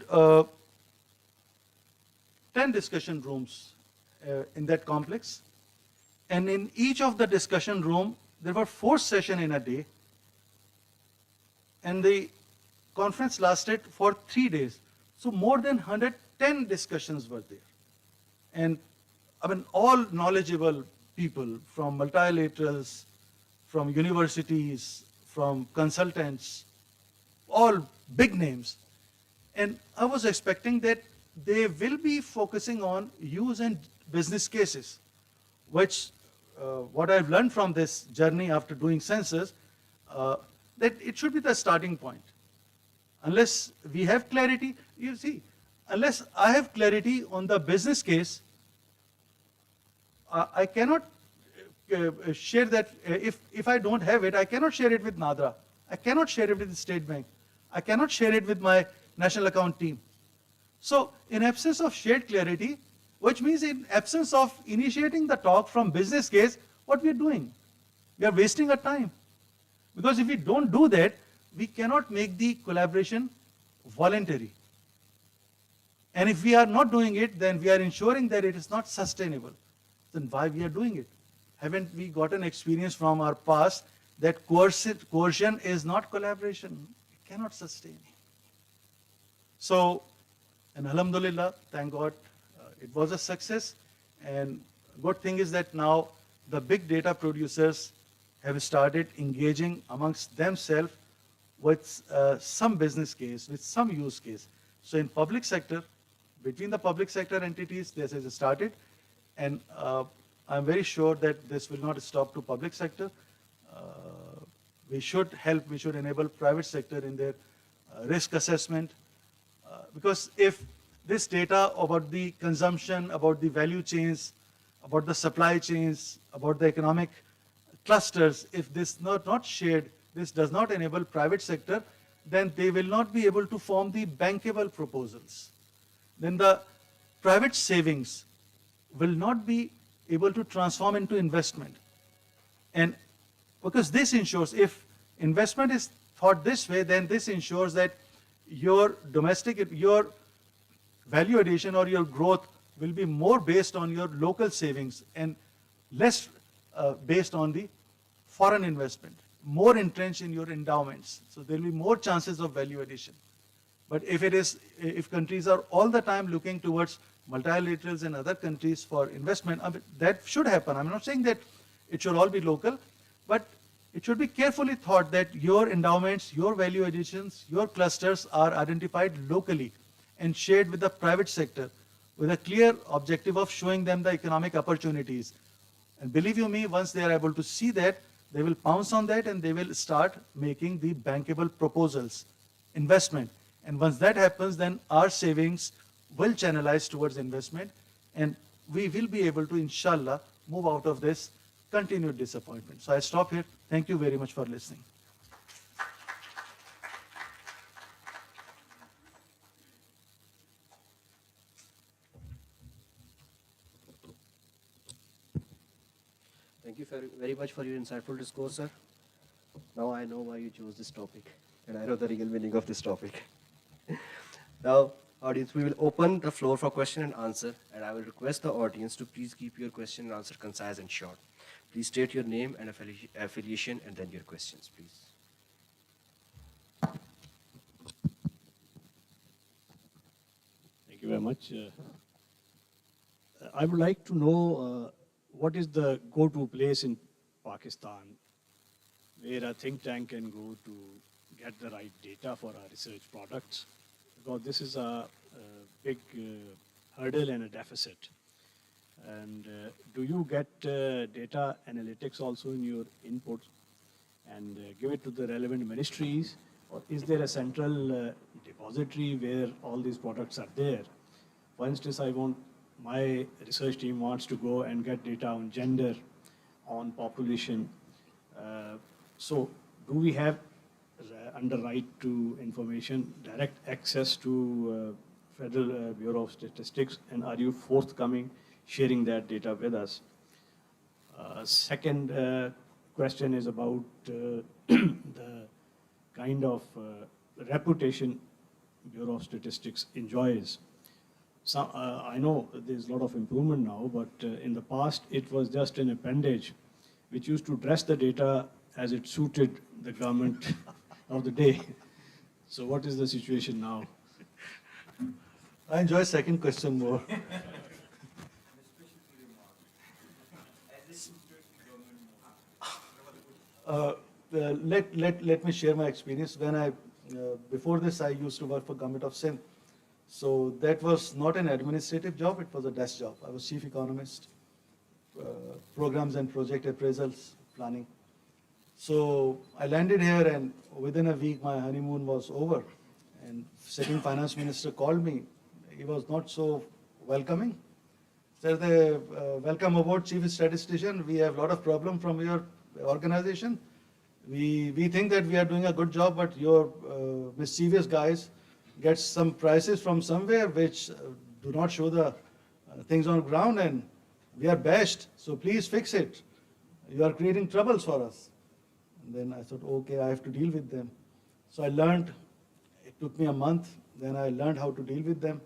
10 discussion rooms in that complex. And in each of the discussion room, there were 4 sessions in a day. And the conference lasted for 3 days. So more than 110 discussions were there. And I mean, all knowledgeable people from multilaterals, from universities, from consultants, all big names. And I was expecting that they will be focusing on use and business cases, which what I've learned from this journey after doing census, that it should be the starting point. Unless we have clarity, you see, unless I have clarity on the business case, I cannot share that. If I don't have it, I cannot share it with NADRA. I cannot share it with the State Bank. I cannot share it with my national account team. So in absence of shared clarity, which means in absence of initiating the talk from business case, what we are doing? We are wasting our time. Because if we don't do that, we cannot make the collaboration voluntary. And if we are not doing it, then we are ensuring that it is not sustainable. Then why we are doing it? Haven't we gotten experience from our past that coercion is not collaboration? It cannot sustain. So And alhamdulillah, thank God, it was a success. And good thing is that now the big data producers have started engaging amongst themselves with some business case, with some use case. So in public sector, between the public sector entities, this has started, and I'm very sure that this will not stop to public sector. Uh, we should help, we should enable private sector in their risk assessment, because if this data about the consumption, about the value chains, about the supply chains, about the economic clusters, if this not shared, this does not enable private sector, then they will not be able to form the bankable proposals. Then the private savings will not be able to transform into investment. And because this ensures, if investment is thought this way, then this ensures that your your value addition or your growth will be more based on your local savings and less based on the foreign investment, more entrenched in your endowments. So there will be more chances of value addition. But if countries are all the time looking towards multilaterals and other countries for investment, I mean, that should happen. I'm not saying that it should all be local, but it should be carefully thought that your endowments, your value additions, your clusters are identified locally and shared with the private sector with a clear objective of showing them the economic opportunities. And believe you me, once they are able to see that, they will pounce on that and they will start making the bankable proposals, investment. And once that happens, then our savings will channelize towards investment, and we will be able to, inshallah, move out of this continued disappointment. So I stop here. Thank you very much for listening. Thank you very much for your insightful discourse, sir. Now I know why you chose this topic, and I know the real meaning of this topic. Now, audience, we will open the floor for question and answer, and I will request the audience to please keep your question and answer concise and short. Please state your name and affiliation and then your questions, please. Thank you very much. I would like to know what is the go-to place in Pakistan where a think tank can go to get the right data for our research products, because this is a big hurdle and a deficit. And do you get data analytics also in your input and give it to the relevant ministries, or is there a central depository where all these products are there? For instance, my research team wants to go and get data on gender, on population. So do we have under right to information direct access to Federal Bureau of Statistics, and are you forthcoming sharing that data with us? Second question is about the kind of reputation Bureau of Statistics enjoys. So, I know there's a lot of improvement now, but in the past it was just an appendage which used to dress the data as it suited the government of the day. So what is the situation now? I enjoy second question more. Let me share my experience. When before this, I used to work for Government of Sindh. So that was not an administrative job, it was a desk job. I was chief economist, programs and project appraisals, planning. So I landed here, and within a week my honeymoon was over, and sitting finance minister called me. He was not so welcoming. Said, welcome aboard, chief statistician. We have a lot of problem from your organization. We think that we are doing a good job, but your mischievous guys get some prices from somewhere which do not show the things on ground, and we are bashed. So please fix it. You are creating troubles for us. And then I thought, okay, I have to deal with them. So I learned. It took me a month. Then I learned how to deal with them.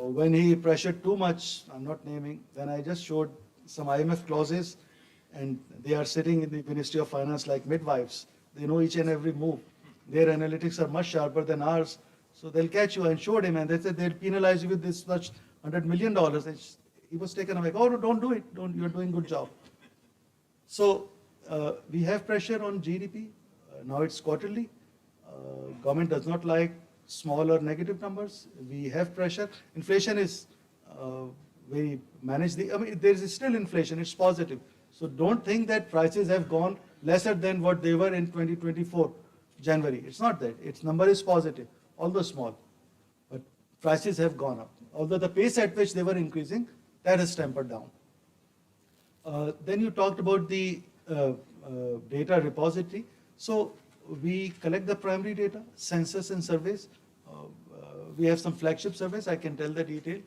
When he pressured too much, I'm not naming, then I just showed some IMF clauses, and they are sitting in the Ministry of Finance like midwives. They know each and every move. Their analytics are much sharper than ours. So they'll catch you. And showed him, and they said they'll penalize you with this much $100 million. And he was taken away. Oh, no, don't do it. Don't. You're doing good job. So we have pressure on GDP. Now it's quarterly. Government does not like small or negative numbers. We have pressure. Inflation is very managed. I mean, there is still inflation. It's positive. So don't think that prices have gone lesser than what they were in 2024 January. It's not that. Its number is positive, although small. But prices have gone up. Although the pace at which they were increasing, that has tempered down. Then you talked about the data repository. So we collect the primary data, census and surveys. We have some flagship surveys, I can tell the detail.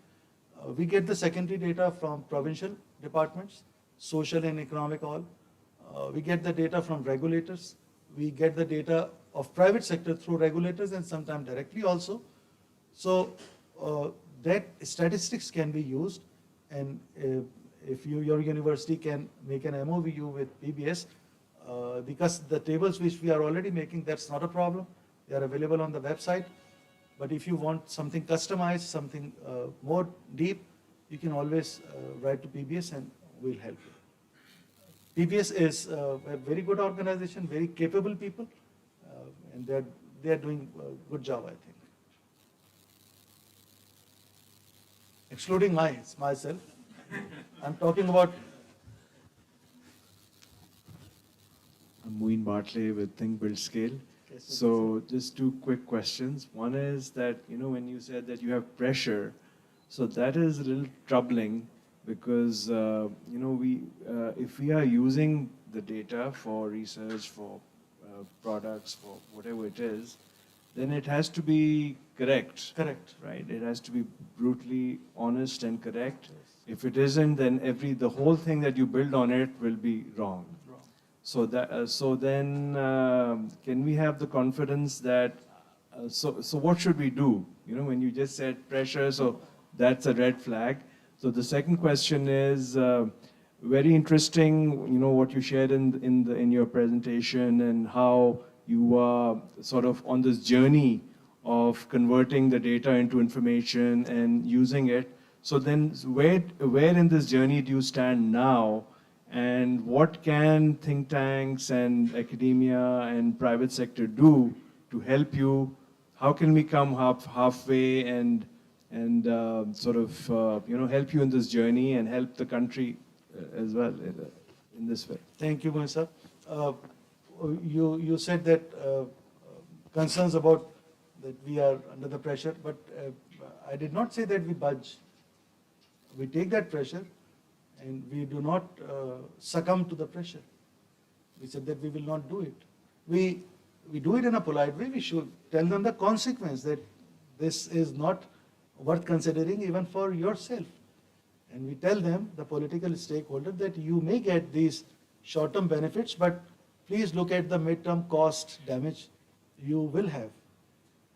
We get the secondary data from provincial departments, social and economic all. We get the data from regulators. We get the data of private sector through regulators and sometimes directly also. So that statistics can be used, and if your university can make an MOU with PBS, because the tables which we are already making, that's not a problem. They are available on the website. But if you want something customized, something more deep, you can always write to PBS and we'll help you. PBS is a very good organization, very capable people, and they're doing a good job, I think. Excluding myself. I'm talking about. I'm Moeen Bartley with Think Build Scale. So just two quick questions. One is that, when you said that you have pressure, so that is a little troubling because, if we are using the data for research, for products, for whatever it is, then it has to be correct. Correct. Right? It has to be brutally honest and correct. Yes. If it isn't, then the whole thing that you build on it will be wrong. So then, can we have the confidence that? So what should we do? When you just said pressure, so that's a red flag. So the second question is very interesting. What you shared in your presentation and how you are sort of on this journey of converting the data into information and using it. So then, where in this journey do you stand now? And what can think tanks and academia and private sector do to help you? How can we come halfway and help you in this journey and help the country as well in this way? Thank you, Moeen. You said that concerns about that we are under the pressure, but I did not say that we budge. We take that pressure and we do not succumb to the pressure. We said that we will not do it. We do it in a polite way. We should tell them the consequence that this is not worth considering even for yourself. And we tell them, the political stakeholder, that you may get these short-term benefits, but please look at the mid-term cost damage you will have,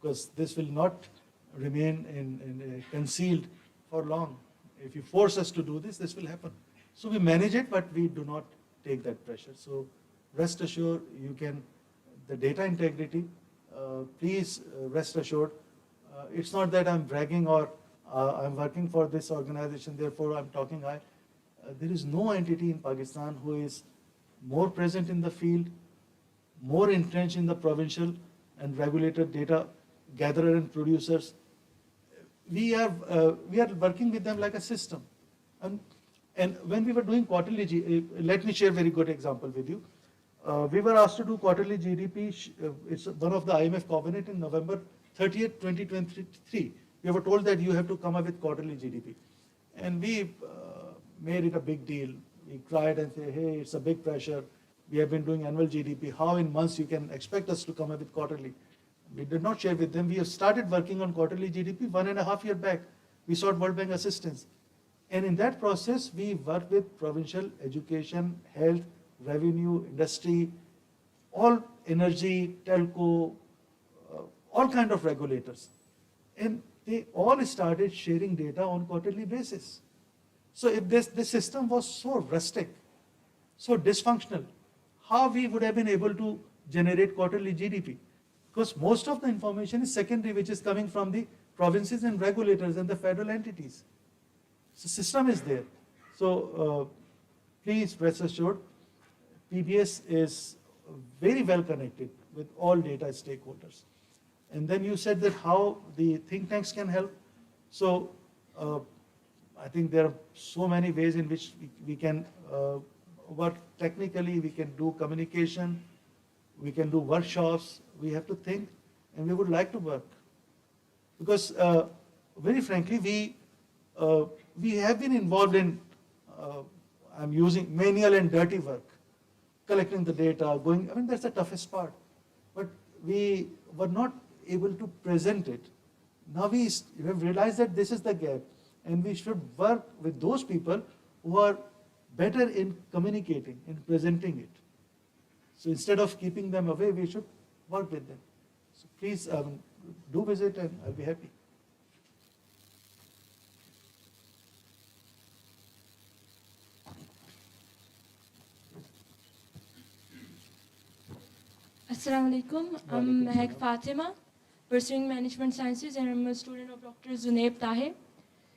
because this will not remain concealed for long. If you force us to do this, this will happen. So we manage it, but we do not take that pressure. So rest assured, the data integrity, please rest assured. It's not that I'm bragging or I'm working for this organization, therefore I'm talking high. There is no entity in Pakistan who is more present in the field, more entrenched in the provincial and regulated data gatherer and producers. We are working with them like a system. And when we were doing quarterly, let me share a very good example with you. We were asked to do quarterly GDP. It's one of the IMF covenant in November 30th, 2023. We were told that you have to come up with quarterly GDP. And we made it a big deal. We cried and said, hey, it's a big pressure. We have been doing annual GDP. How in months you can expect us to come up with quarterly? We did not share with them. We have started working on quarterly GDP 1.5 years back. We sought World Bank assistance. And in that process, we work with provincial education, health, revenue, industry, all energy, telco, all kind of regulators. And they all started sharing data on quarterly basis. So if this system was so rustic, so dysfunctional, how we would have been able to generate quarterly GDP? Because most of the information is secondary, which is coming from the provinces and regulators and the federal entities. So system is there. So please rest assured, PBS is very well connected with all data stakeholders. And then you said that how the think tanks can help. So I think there are so many ways in which we can work technically, we can do communication, we can do workshops, we have to think, and we would like to work. Because very frankly, we have been involved in, I'm using manual and dirty work, collecting the data, going, I mean, that's the toughest part. But we were not able to present it. Now we have realized that this is the gap, and we should work with those people who are better in communicating, in presenting it. So instead of keeping them away, we should work with them. So please do visit, and I'll be happy. Assalamu alaikum. I'm Mehak Fatima, pursuing management sciences, and I'm a student of Dr. Zunaib Tahir.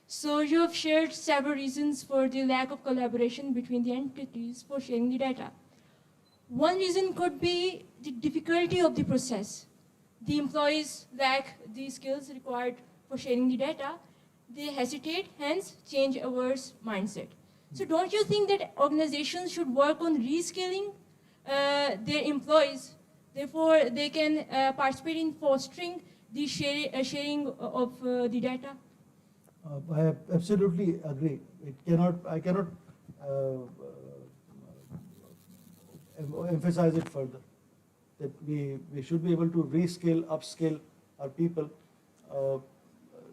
So you have shared several reasons for the lack of collaboration between the entities for sharing the data. One reason could be the difficulty of the process. The employees lack the skills required for sharing the data. They hesitate, hence change averse mindset. So don't you think that organizations should work on reskilling their employees? Therefore, they can participate in fostering the sharing of the data? I absolutely agree. I cannot emphasize it further, that we should be able to reskill, upskill our people.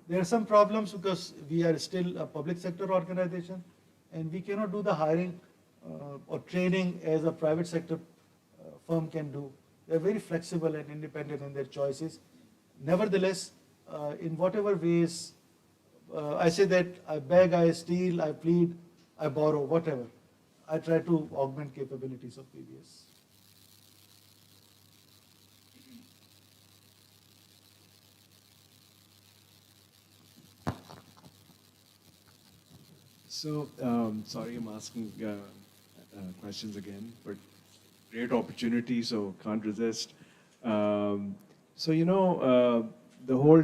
There are some problems because we are still a public sector organization, and we cannot do the hiring or training as a private sector firm can do. They're very flexible and independent in their choices. Nevertheless, in whatever ways, I say that I beg, I steal, I plead, I borrow, whatever. I try to augment capabilities of PBS. So, sorry I'm asking questions again, but great opportunity, so can't resist. So, you know, the whole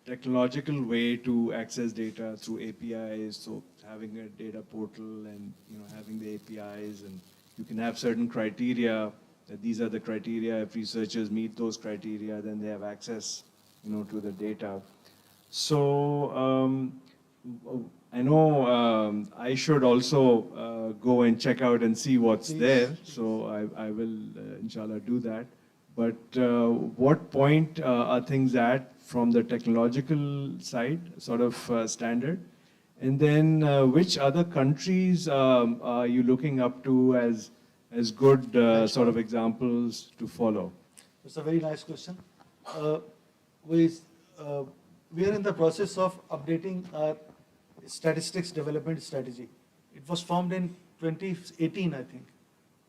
technological way to access data through APIs, so having a data portal and, you know, having the APIs, and you can have certain criteria, that these are the criteria, if researchers meet those criteria, then they have access, you know, to the data. So, I know I should also go and check out and see what's there, so I will inshallah do that. But what point are things at from the technological side, sort of standard? And then which other countries are you looking up to as good sort of examples to follow? It's a very nice question. We are in the process of updating our statistics development strategy. It was formed in 2018, I think.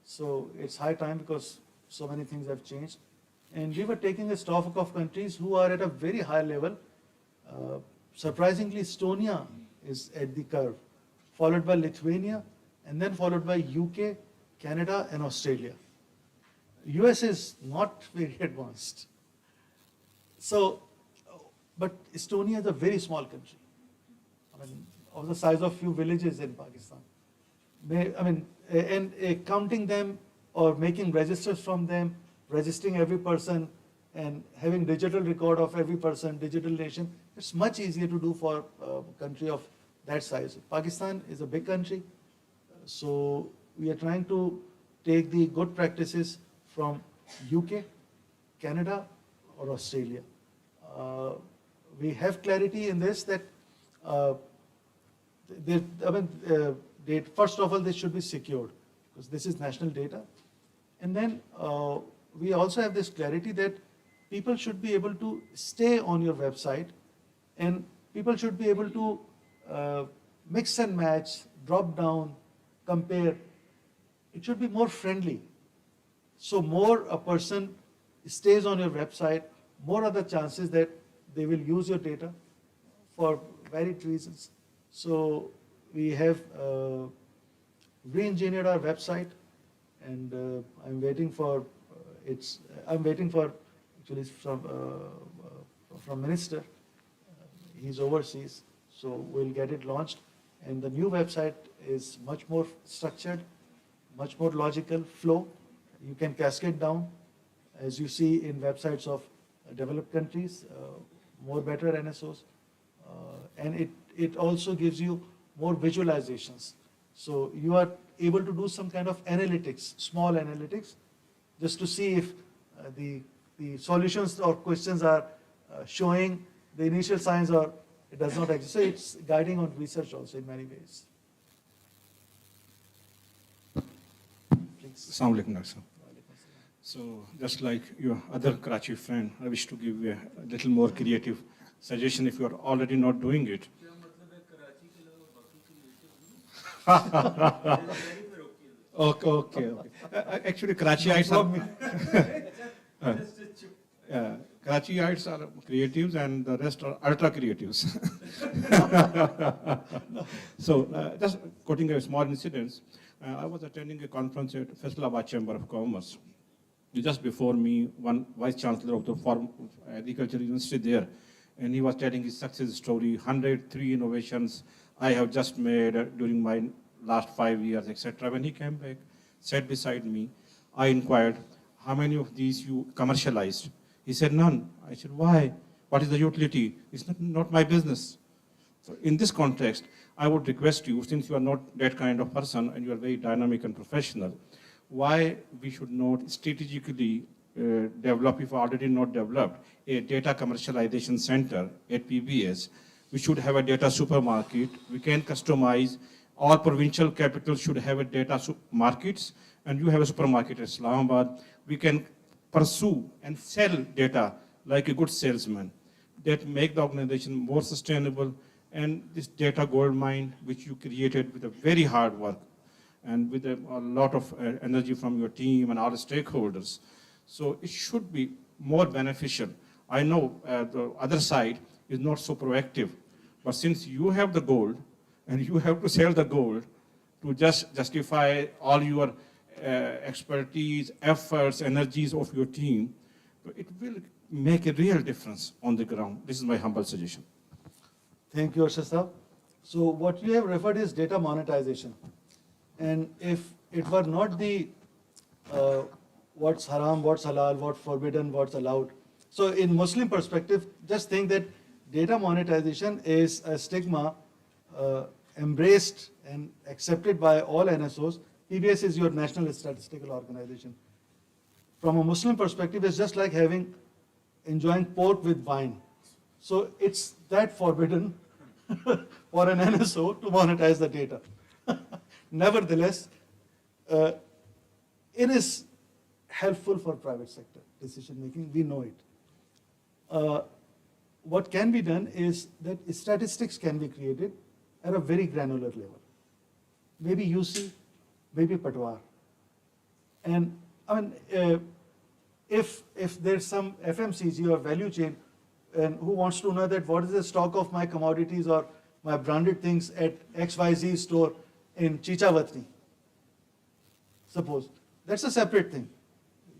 So it's high time because so many things have changed. And we were taking a stock of countries who are at a very high level. Surprisingly, Estonia is at the curve, followed by Lithuania, and then followed by UK, Canada, and Australia. US is not very advanced. So, but Estonia is a very small country. I mean, of the size of few villages in Pakistan. And counting them or making registers from them, registering every person and having digital record of every person, digital nation, it's much easier to do for a country of that size. Pakistan is a big country, so we are trying to take the good practices from UK, Canada, or Australia. We have clarity in this that first of all, this should be secured because this is national data. And then we also have this clarity that people should be able to stay on your website, and people should be able to mix and match, drop down, compare. It should be more friendly. So more a person stays on your website, more are the chances that they will use your data for varied reasons. So we have re-engineered our website, and I'm waiting for actually from Minister. He's overseas, so we'll get it launched. And the new website is much more structured, much more logical flow. You can cascade down, as you see in websites of developed countries, more better NSOs. And it also gives you more visualizations. So you are able to do some kind of analytics, small analytics, just to see if the solutions or questions are showing the initial signs or it does not exist. So it's guiding on research also in many ways. Please. Assalamu alaikum, Dr. Saab. So, just like your other Karachi friend, I wish to give you a little more creative suggestion if you are already not doing it. Okay. Actually, Karachiites Karachiites are creatives and the rest are ultra creatives. So, just quoting a small incident, I was attending a conference at Faisalabad Chamber of Commerce. Just before me, one vice chancellor of the Agriculture University there, and he was telling his success story, 103 innovations I have just made during my last 5 years, etc. When he came back, sat beside me, I inquired, how many of these you commercialized? He said, none. I said, why? What is the utility? It's not my business. So in this context, I would request you, since you are not that kind of person and you are very dynamic and professional, why we should not strategically develop, if already not developed, a data commercialization center at PBS. We should have a data supermarket. We can customize. All provincial capitals should have a data markets, and you have a supermarket at Islamabad. We can pursue and sell data like a good salesman that make the organization more sustainable. And this data gold mine, which you created with a very hard work and with a lot of energy from your team and all the stakeholders. So it should be more beneficial. I know the other side is not so proactive, but since you have the gold and you have to sell the gold to just justify all your expertise, efforts, energies of your team, it will make a real difference on the ground. This is my humble suggestion. Thank you, Arshad Saab. So what you have referred is data monetization. And if it were not the what's haram, what's halal, what's forbidden, what's allowed. So in Muslim perspective, just think that data monetization is a stigma embraced and accepted by all NSOs. PBS is your national statistical organization. From a Muslim perspective, it's just like enjoying pork with wine. So it's that forbidden for an NSO to monetize the data. Nevertheless, it is helpful for private sector decision making, we know it. What can be done is that statistics can be created at a very granular level. Maybe UC, maybe Patwar. And I mean, if there's some FMCG or value chain and who wants to know that what is the stock of my commodities or my branded things at XYZ store in Chichavatni, suppose, that's a separate thing.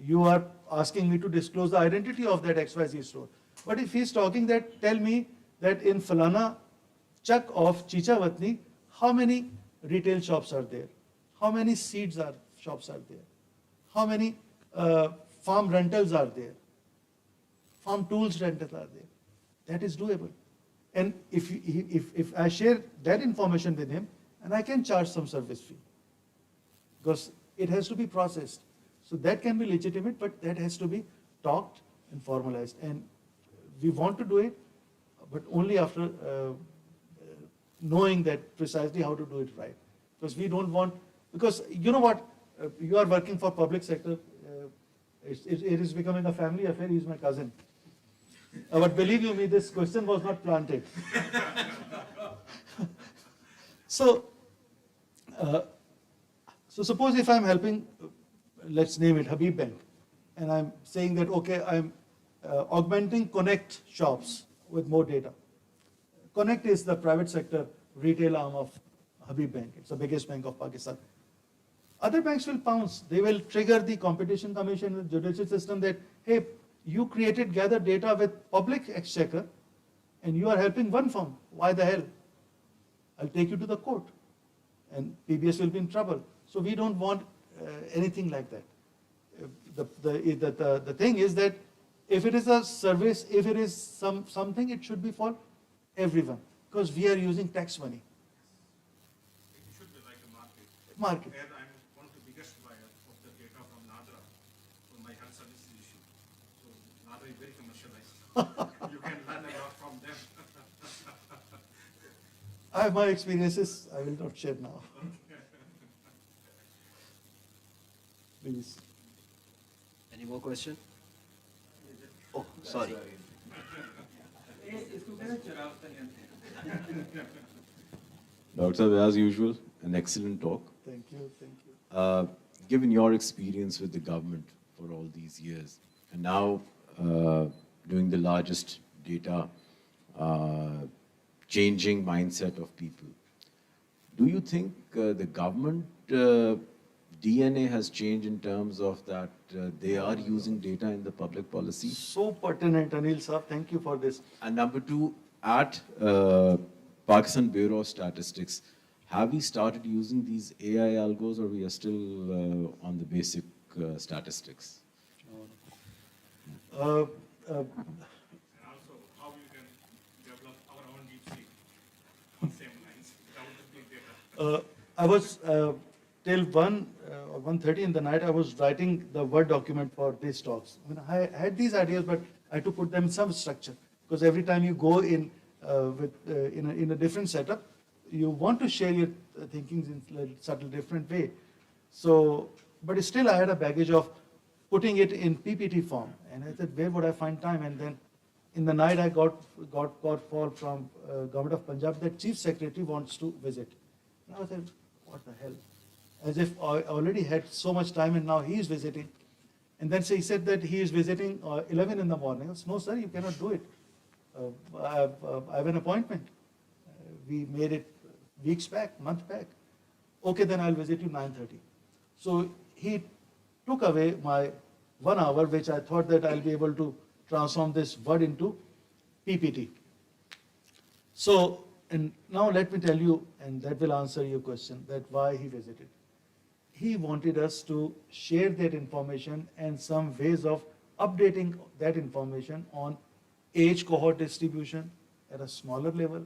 You are asking me to disclose the identity of that XYZ store. But if he's talking that, tell me that in Falana Chak of Chichavatni, how many retail shops are there? How many seeds shops are there? How many farm rentals are there? Farm tools rentals are there? That is doable. And if I share that information with him, and I can charge some service fee, because it has to be processed. So that can be legitimate, but that has to be talked and formalized. And we want to do it, but only after knowing that precisely how to do it right. Because we don't want, because you know what, you are working for public sector, it is becoming a family affair. He is my cousin. But believe you me, this question was not planted. So suppose if I'm helping, let's name it Habib Bank, and I'm saying that, okay, I'm augmenting Connect shops with more data. Connect is the private sector retail arm of Habib Bank. It's the biggest bank of Pakistan. Other banks will pounce. They will trigger the competition commission, the judicial system that, hey, you gathered data with public exchequer and you are helping one firm. Why the hell? I'll take you to the court. And PBS will be in trouble. So we don't want anything like that. The thing is that if it is a service, if it is something, it should be for everyone. Because we are using tax money. It should be like a market. Market. Where I'm one of the biggest buyer of the data from Nadra for my health services issue. So Nadra is very commercialized. You can learn a lot from them. I have my experiences. I will not share now. Please. Any more question? Oh, sorry. Dr. Saab, as usual, an excellent talk. Thank you. Thank you. Given your experience with the government for all these years, and now doing the largest data changing mindset of people, do you think the government DNA has changed in terms of that they are using data in the public policy? So pertinent, Anil Saab. Thank you for this. And number two, at Pakistan Bureau of Statistics, have we started using these AI algos, or we are still on the basic statistics? Uh, uh, And also how you can develop our own deep sea on same lines without the big data. I was till 1 or 1:30 in the night. I was writing the Word document for these talks. I mean, I had these ideas, but I had to put them in some structure because every time you go in in a different setup, you want to share your thinkings in a subtle different way. So, but still, I had a baggage of putting it in PPT form, and I said, where would I find time? And then in the night, I got call from Government of Punjab that Chief Secretary wants to visit. And I said, what the hell? As if I already had so much time and now he is visiting. And then he said that he is visiting 11 in the morning. I said, no, sir, you cannot do it. I have an appointment. We made it weeks back, month back. Okay, then I'll visit you 9:30. So he took away my 1 hour, which I thought that I'll be able to transform this word into PPT. So, and now let me tell you, and that will answer your question, that why he visited. He wanted us to share that information and some ways of updating that information on age cohort distribution at a smaller level,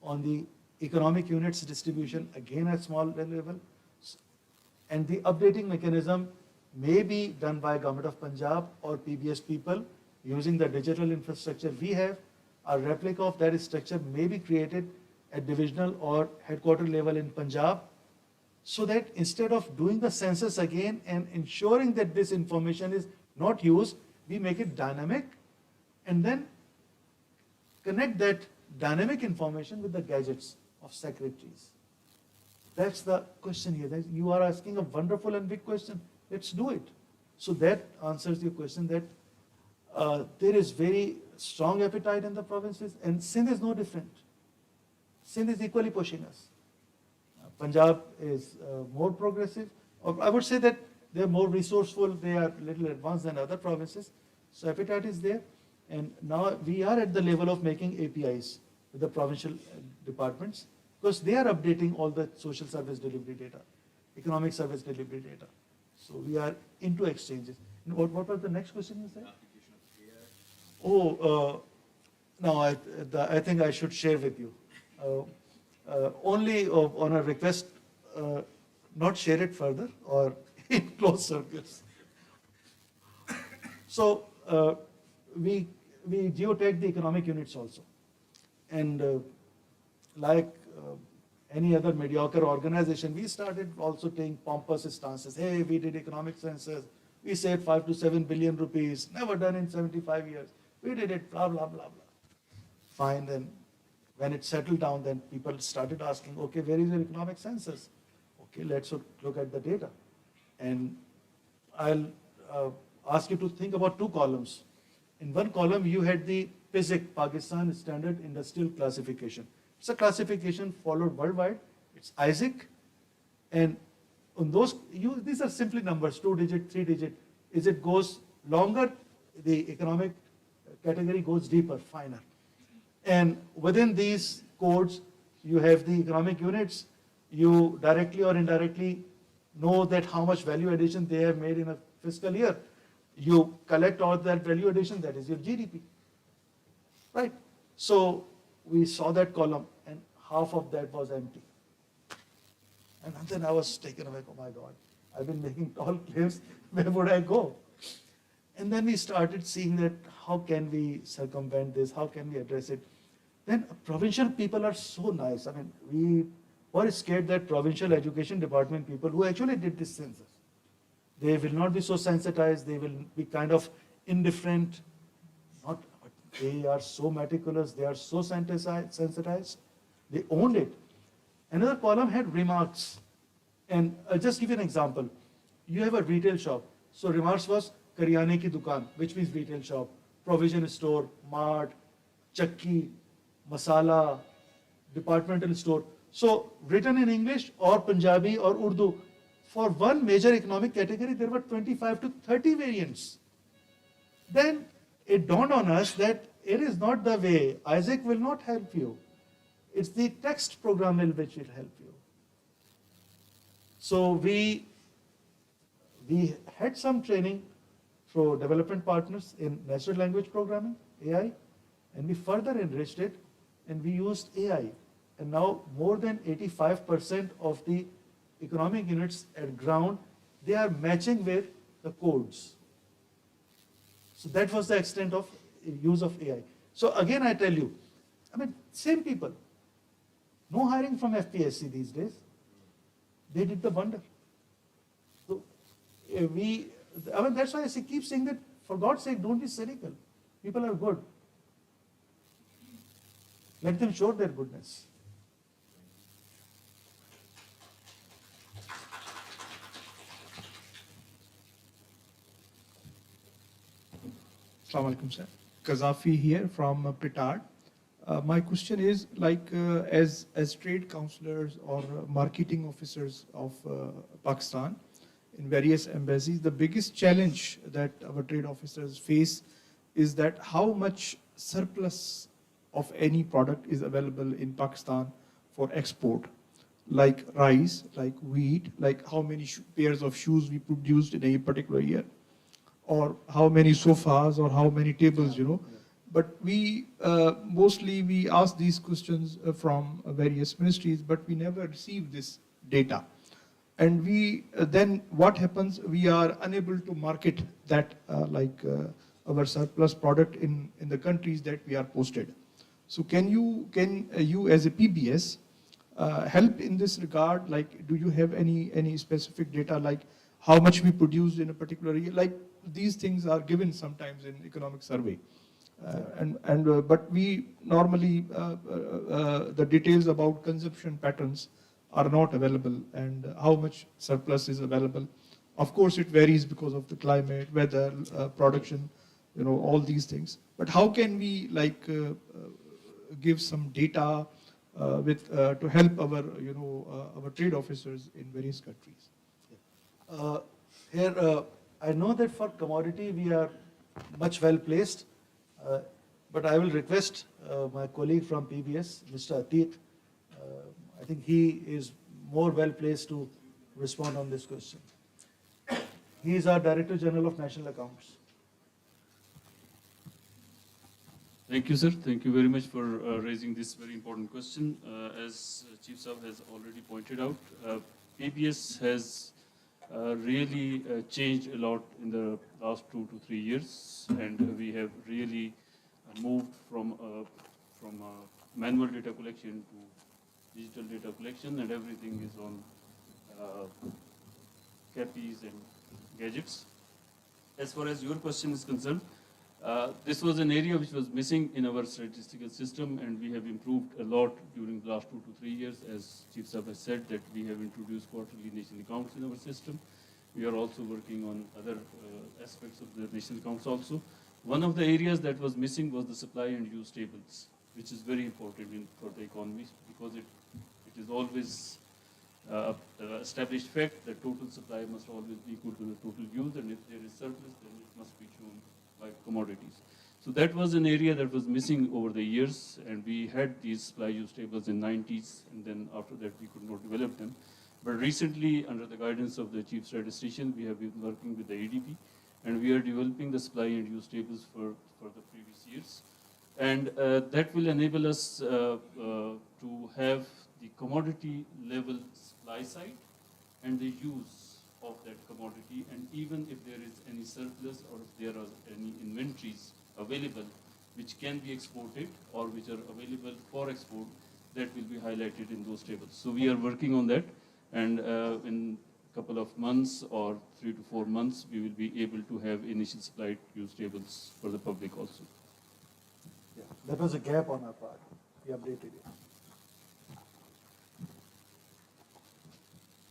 on the economic units distribution again at smaller level, and the updating mechanism may be done by Government of Punjab or PBS people using the digital infrastructure we have. A replica of that structure may be created at divisional or headquarter level in Punjab, so that instead of doing the census again and ensuring that this information is not used, we make it dynamic and then connect that dynamic information with the gadgets of secretaries. That's the question here. You are asking a wonderful and big question. Let's do it. So that answers your question that there is very strong appetite in the provinces, and Sindh is no different. Sindh is equally pushing us. Punjab is more progressive. Or I would say that they are more resourceful, they are a little advanced than other provinces. So appetite is there. And now we are at the level of making APIs with the provincial departments, because they are updating all the social service delivery data, economic service delivery data. So we are into exchanges. And what was the next question you said? Oh, no, I think I should share with you. Only on a request, not share it further or in closed circuits. So we geotag the economic units also. And like any other mediocre organization, we started also taking pompous stances. Hey, we did economic census. We saved 5 to 7 billion rupees, never done in 75 years. We did it, blah, blah, blah, blah. Fine, then when it settled down, then people started asking, okay, where is your economic census? Okay, let's look at the data. And ask you to think about two columns. In one column, you had the PISIC, Pakistan Standard Industrial Classification. It's a classification followed worldwide. It's ISIC. And on those, these are simply numbers, 2-digit, 3-digit. As it goes longer, the economic category goes deeper, finer. And within these codes, you have the economic units. You directly or indirectly know that how much value addition they have made in a fiscal year. You collect all that value addition, that is your GDP. Right? So we saw that column and half of that was empty. And then I was taken away, oh my God, I've been making tall claims, where would I go? And then we started seeing that how can we circumvent this, how can we address it? Then provincial people are so nice. I mean, we were scared that provincial education department people who actually did this census, they will not be so sensitized, they will be kind of indifferent, not, but they are so meticulous, they are so sensitized, they owned it. Another column had remarks. And I'll just give you an example. You have a retail shop. So remarks was Karyane ki dukan, which means retail shop, provision store, mart, chakki, masala, departmental store. So written in English or Punjabi or Urdu. For one major economic category, there were 25 to 30 variants. Then it dawned on us that it is not the way. Isaac will not help you. It's the text programming which will help you. So we had some training for development partners in natural language programming, AI, and we further enriched it and we used AI. And now more than 85% of the economic units at ground, they are matching with the codes. So that was the extent of use of AI. So again, I tell you, I mean, same people. No hiring from FPSC these days. They did the wonder. So I mean, that's why I keep saying that, for God's sake, don't be cynical. People are good. Let them show their goodness. Assalamu alaikum, sir. Kazafi here from Petard. My question is, like, as trade counselors or marketing officers of Pakistan in various embassies, the biggest challenge that our trade officers face is that how much surplus of any product is available in Pakistan for export, like rice, like wheat, like how many pairs of shoes we produced in a particular year, or how many sofas or how many tables, you know. But we mostly we ask these questions from various ministries, but we never receive this data. And we then what happens? We are unable to market that our surplus product in the countries that we are posted. So can you as a PBS help in this regard? Like, do you have any specific data, like how much we produced in a particular year? Like, these things are given sometimes in economic survey. But we normally, the details about consumption patterns are not available, and how much surplus is available. Of course, it varies because of the climate, weather, production, you know, all these things. But how can we give some data to help our, our trade officers in various countries? Here, I know that for commodity we are much well placed, but I will request my colleague from PBS, Mr. Atit. I think he is more well placed to respond on this question. He is our Director General of National Accounts. Thank you, sir. Thank you very much for raising this very important question. As Chief Saab has already pointed out, PBS has really changed a lot in the last 2 to 3 years, and we have really moved from manual data collection to digital data collection, and everything is on CAPIs and gadgets. As far as your question is concerned, this was an area which was missing in our statistical system, and we have improved a lot during the last 2 to 3 years. As Chief Saab has said, that we have introduced quarterly national accounts in our system, We are also working on other aspects of the national accounts also. One of the areas that was missing was the supply and use tables, which is very important for the economy because it is always established fact that total supply must always be equal to the total use, and if there is surplus, then it must be shown by commodities. So that was an area that was missing over the years, and we had these supply use tables in 90s, and then after that we could not develop them. But recently, under the guidance of the chief statistician, we have been working with the ADP, and we are developing the supply and use tables for the previous years. And that will enable us to have the commodity level supply side and the use of that commodity, and even if there is any surplus or if there are any inventories available which can be exported or which are available for export, that will be highlighted in those tables. So we are working on that, and in a couple of months or 3 to 4 months, we will be able to have initial supply use tables for the public also. Yeah, that was a gap on our part. We updated it.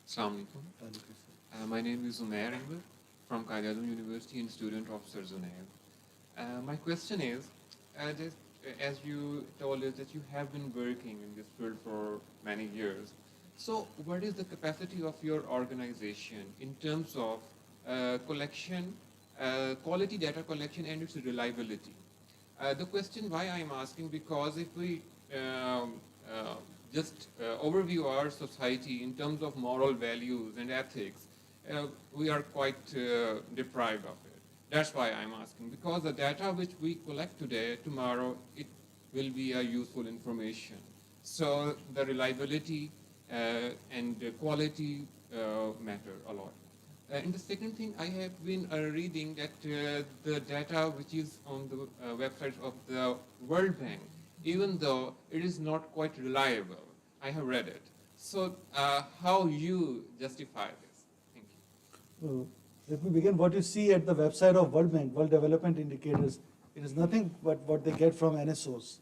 Assalamu alaikum. My name is Umair Enver from Qaid-e-Azam University and student of Sir Zunair. My question is, as you told us that you have been working in this field for many years, so what is the capacity of your organization in terms of collection, quality data collection and its reliability? The question why I'm asking, because if we just overview our society in terms of moral values and ethics, we are quite deprived of it. That's why I'm asking, because the data which we collect today, tomorrow, it will be a useful information. So the reliability and the quality matter a lot. And the second thing, I have been reading that the data which is on the website of the World Bank, even though it is not quite reliable, I have read it. So how you justify this? Thank you. Let me begin. What you see at the website of World Bank, World Development Indicators, it is nothing but what they get from NSOs.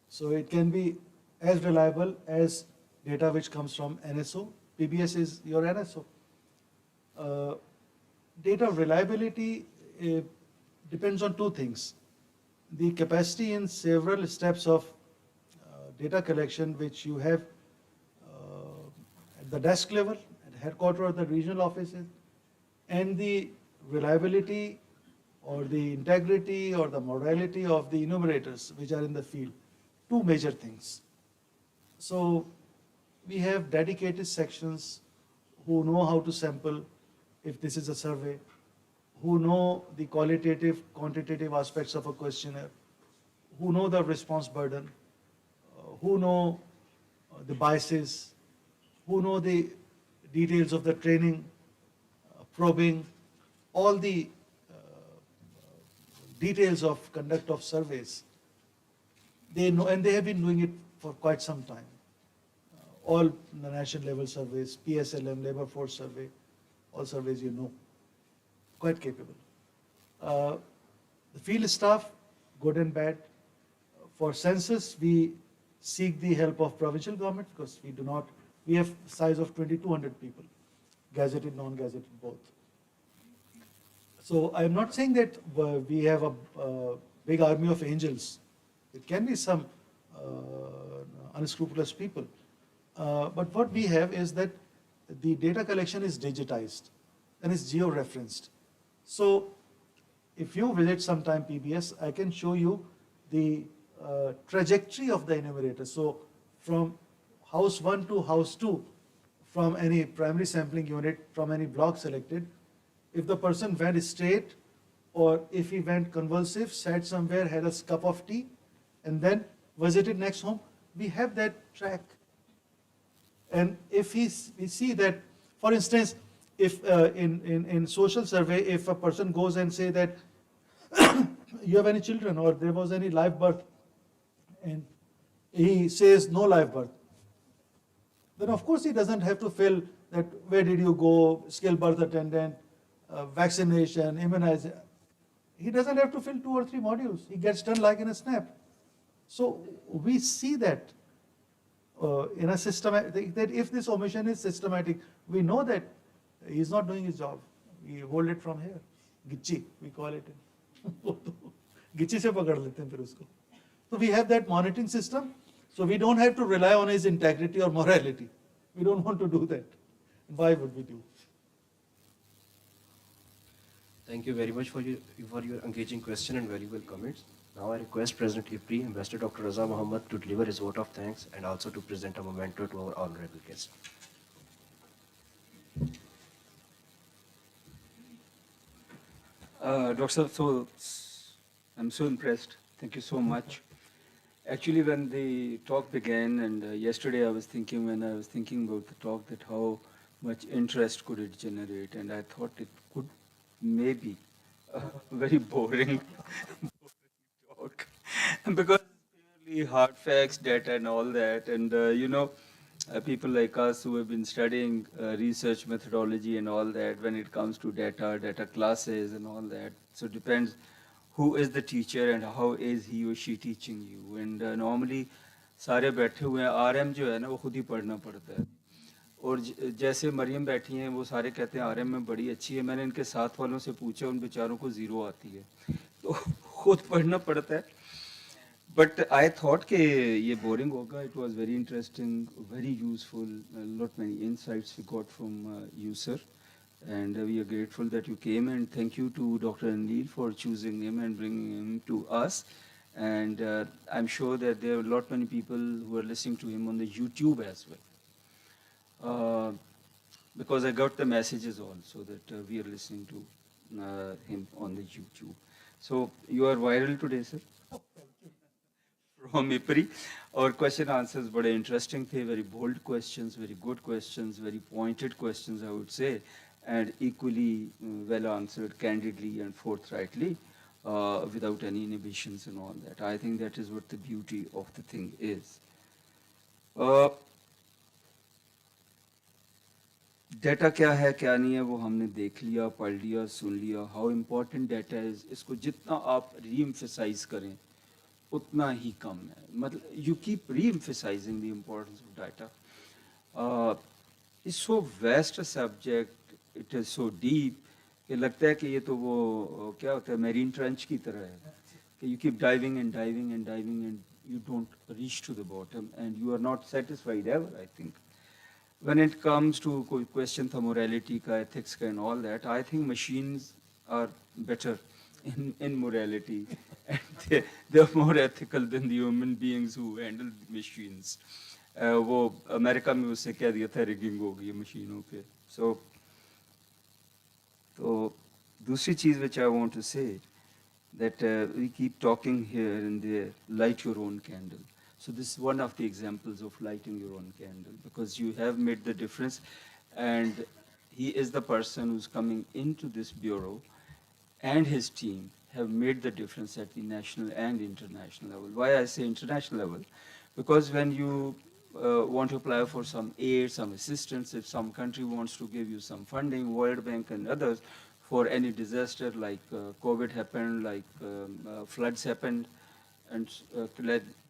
So it can be as reliable as data which comes from NSO. PBS is your NSO. Data reliability depends on two things. The capacity in several steps of data collection which you have at the desk level, at headquarters or the regional offices, and the reliability or the integrity or the morality of the enumerators which are in the field. Two major things. So we have dedicated sections who know how to sample if this is a survey, who know the qualitative, quantitative aspects of a questionnaire, who know the response burden, who know the biases, who know the details of the training, probing, all the details of conduct of surveys. They know, and they have been doing it for quite some time. All the national level surveys, PSLM, labor force survey, all surveys you know, quite capable. The field staff, good and bad. For census, we seek the help of provincial government because we do not, we have size of 2,200 people, gazetted, non-gazetted, both. So I'm not saying that we have a big army of angels. It can be some unscrupulous people. But what we have is that the data collection is digitized and is geo-referenced. So if you visit sometime PBS, I can show you the trajectory of the enumerator. So from house 1 to house 2, from any primary sampling unit, from any block selected, if the person went straight or if he went convulsive, sat somewhere, had a cup of tea, and then visited next home, we have that track. And if we see that, for instance, if in social survey, if a person goes and say that you have any children or there was any live birth, and he says no live birth, then of course he doesn't have to fill that where did you go, skilled birth attendant, vaccination, immunization. He doesn't have to fill 2 or 3 modules. He gets done like in a snap. So we see that in a systematic, that if this omission is systematic, we know that He's not doing his job. We hold it from here. Gichi, we call it. Gichi se pakad lete hain fir usko. So we have that monitoring system. So we don't have to rely on his integrity or morality. We don't want to do that. Why would we do? Thank you very much for your engaging question and valuable comments. Now I request President IPRI, Ambassador Dr. Raza Muhammad, to deliver his vote of thanks and also to present a memento to our honorable guest. Dr. So I'm so impressed. Thank you so much. Actually, when the talk began, and yesterday I was thinking, when I was thinking about the talk, that how much interest could it generate, and I thought it could maybe very boring talk because it's purely hard facts, data, and all that, and people like us who have been studying research methodology and all that, when it comes to data classes and all that, so it depends who is the teacher and how is he or she teaching you. And normally सारे बैठे हुए हैं, RM जो है ना वो खुद ही पढ़ना पड़ता है, और जैसे मरियम बैठी हैं वो सारे कहते हैं RM में बड़ी अच्छी है, मैंने इनके साथ वालों से पूछा, उन बेचारों को 0 आती है, तो खुद पढ़ना पड़ता है. But I thought कि ये boring होगा. It was very interesting, very useful, a lot many insights we got from you, sir. And we are grateful that you came, and thank you to Dr. Anil for choosing him and bringing him to us. And I'm sure that there are a lot many people who are listening to him on the YouTube as well. Because I got the messages also that we are listening to him on the YouTube. So you are viral today, sir. From IPRI. Our question answers were interesting, very bold questions, very good questions, very pointed questions, I would say, and equally well answered candidly and forthrightly, without any inhibitions and all that. I think that is what the beauty of the thing is. Data क्या है क्या नहीं है वो हमने देख लिया, पढ़ लिया, सुन लिया. How important data is, इसको जितना आप re-emphasize करें उतना ही कम है. मतलब you keep re-emphasizing the importance of data. It's so vast a subject, it is so deep कि लगता है कि ये तो वो क्या होता है marine trench की तरह है कि you keep diving and diving and diving and you don't reach to the bottom and you are not satisfied ever, I think. When it comes to कोई question था morality का, ethics का and all that, I think machines are better in morality, and they are more ethical than the human beings who handle the machines. वो America में उससे कह दिया था rigging हो गई मशीनों पे. So तो दूसरी चीज़ which I want to say that we keep talking here and there, light your own candle. So this is one of the examples of lighting your own candle, because you have made the difference, and he is the person who's coming into this bureau, and his team have made the difference at the national and international level. Why I say international level? Because when you want to apply for some aid, some assistance, if some country wants to give you some funding, World Bank and others, for any disaster like COVID happened, like floods happened, and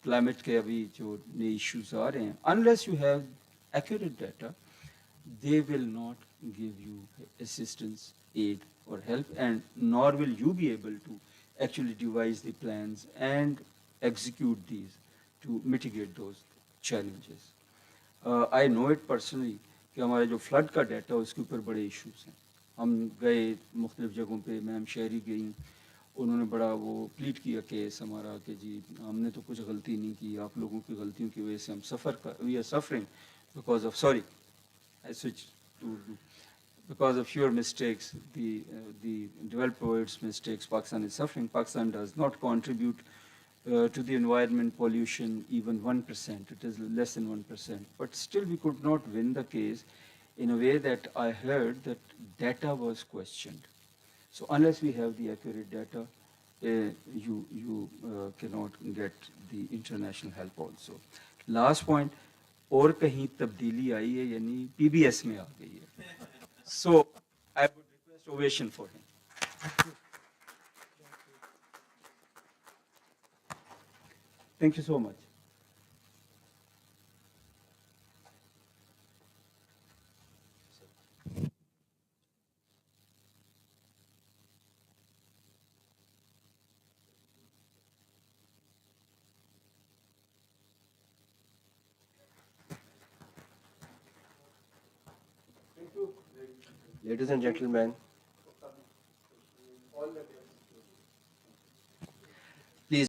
climate के अभी जो नए issues आ रहे हैं, unless you have accurate data, they will not give you assistance, aid, or help, and nor will you be able to actually devise the plans and execute these to mitigate those challenges. I know it personally कि हमारे जो flood का data उसके ऊपर बड़े issues हैं. हम गए मुख्तलिफ जगहों पे, मैम शहरी गई, उन्होंने बड़ा वो प्लीट किया केस हमारा कि जी हमने तो कुछ गलती नहीं की, आप लोगों की गलतियों की वजह से हम we are suffering because of, sorry, I switched to Urdu. Because of your mistakes, the developed world's mistakes, Pakistan is suffering. Pakistan does not contribute to the environment pollution even 1%. It is less than 1%. But still we could not win the case in a way that I heard that data was questioned. So unless we have the accurate data, you cannot get the international help also. Last point, और कहीं तब्दीली आई है यानी PBS में आ गई है. So I would request ovation for him. Thank you so much. Ladies and gentlemen, all the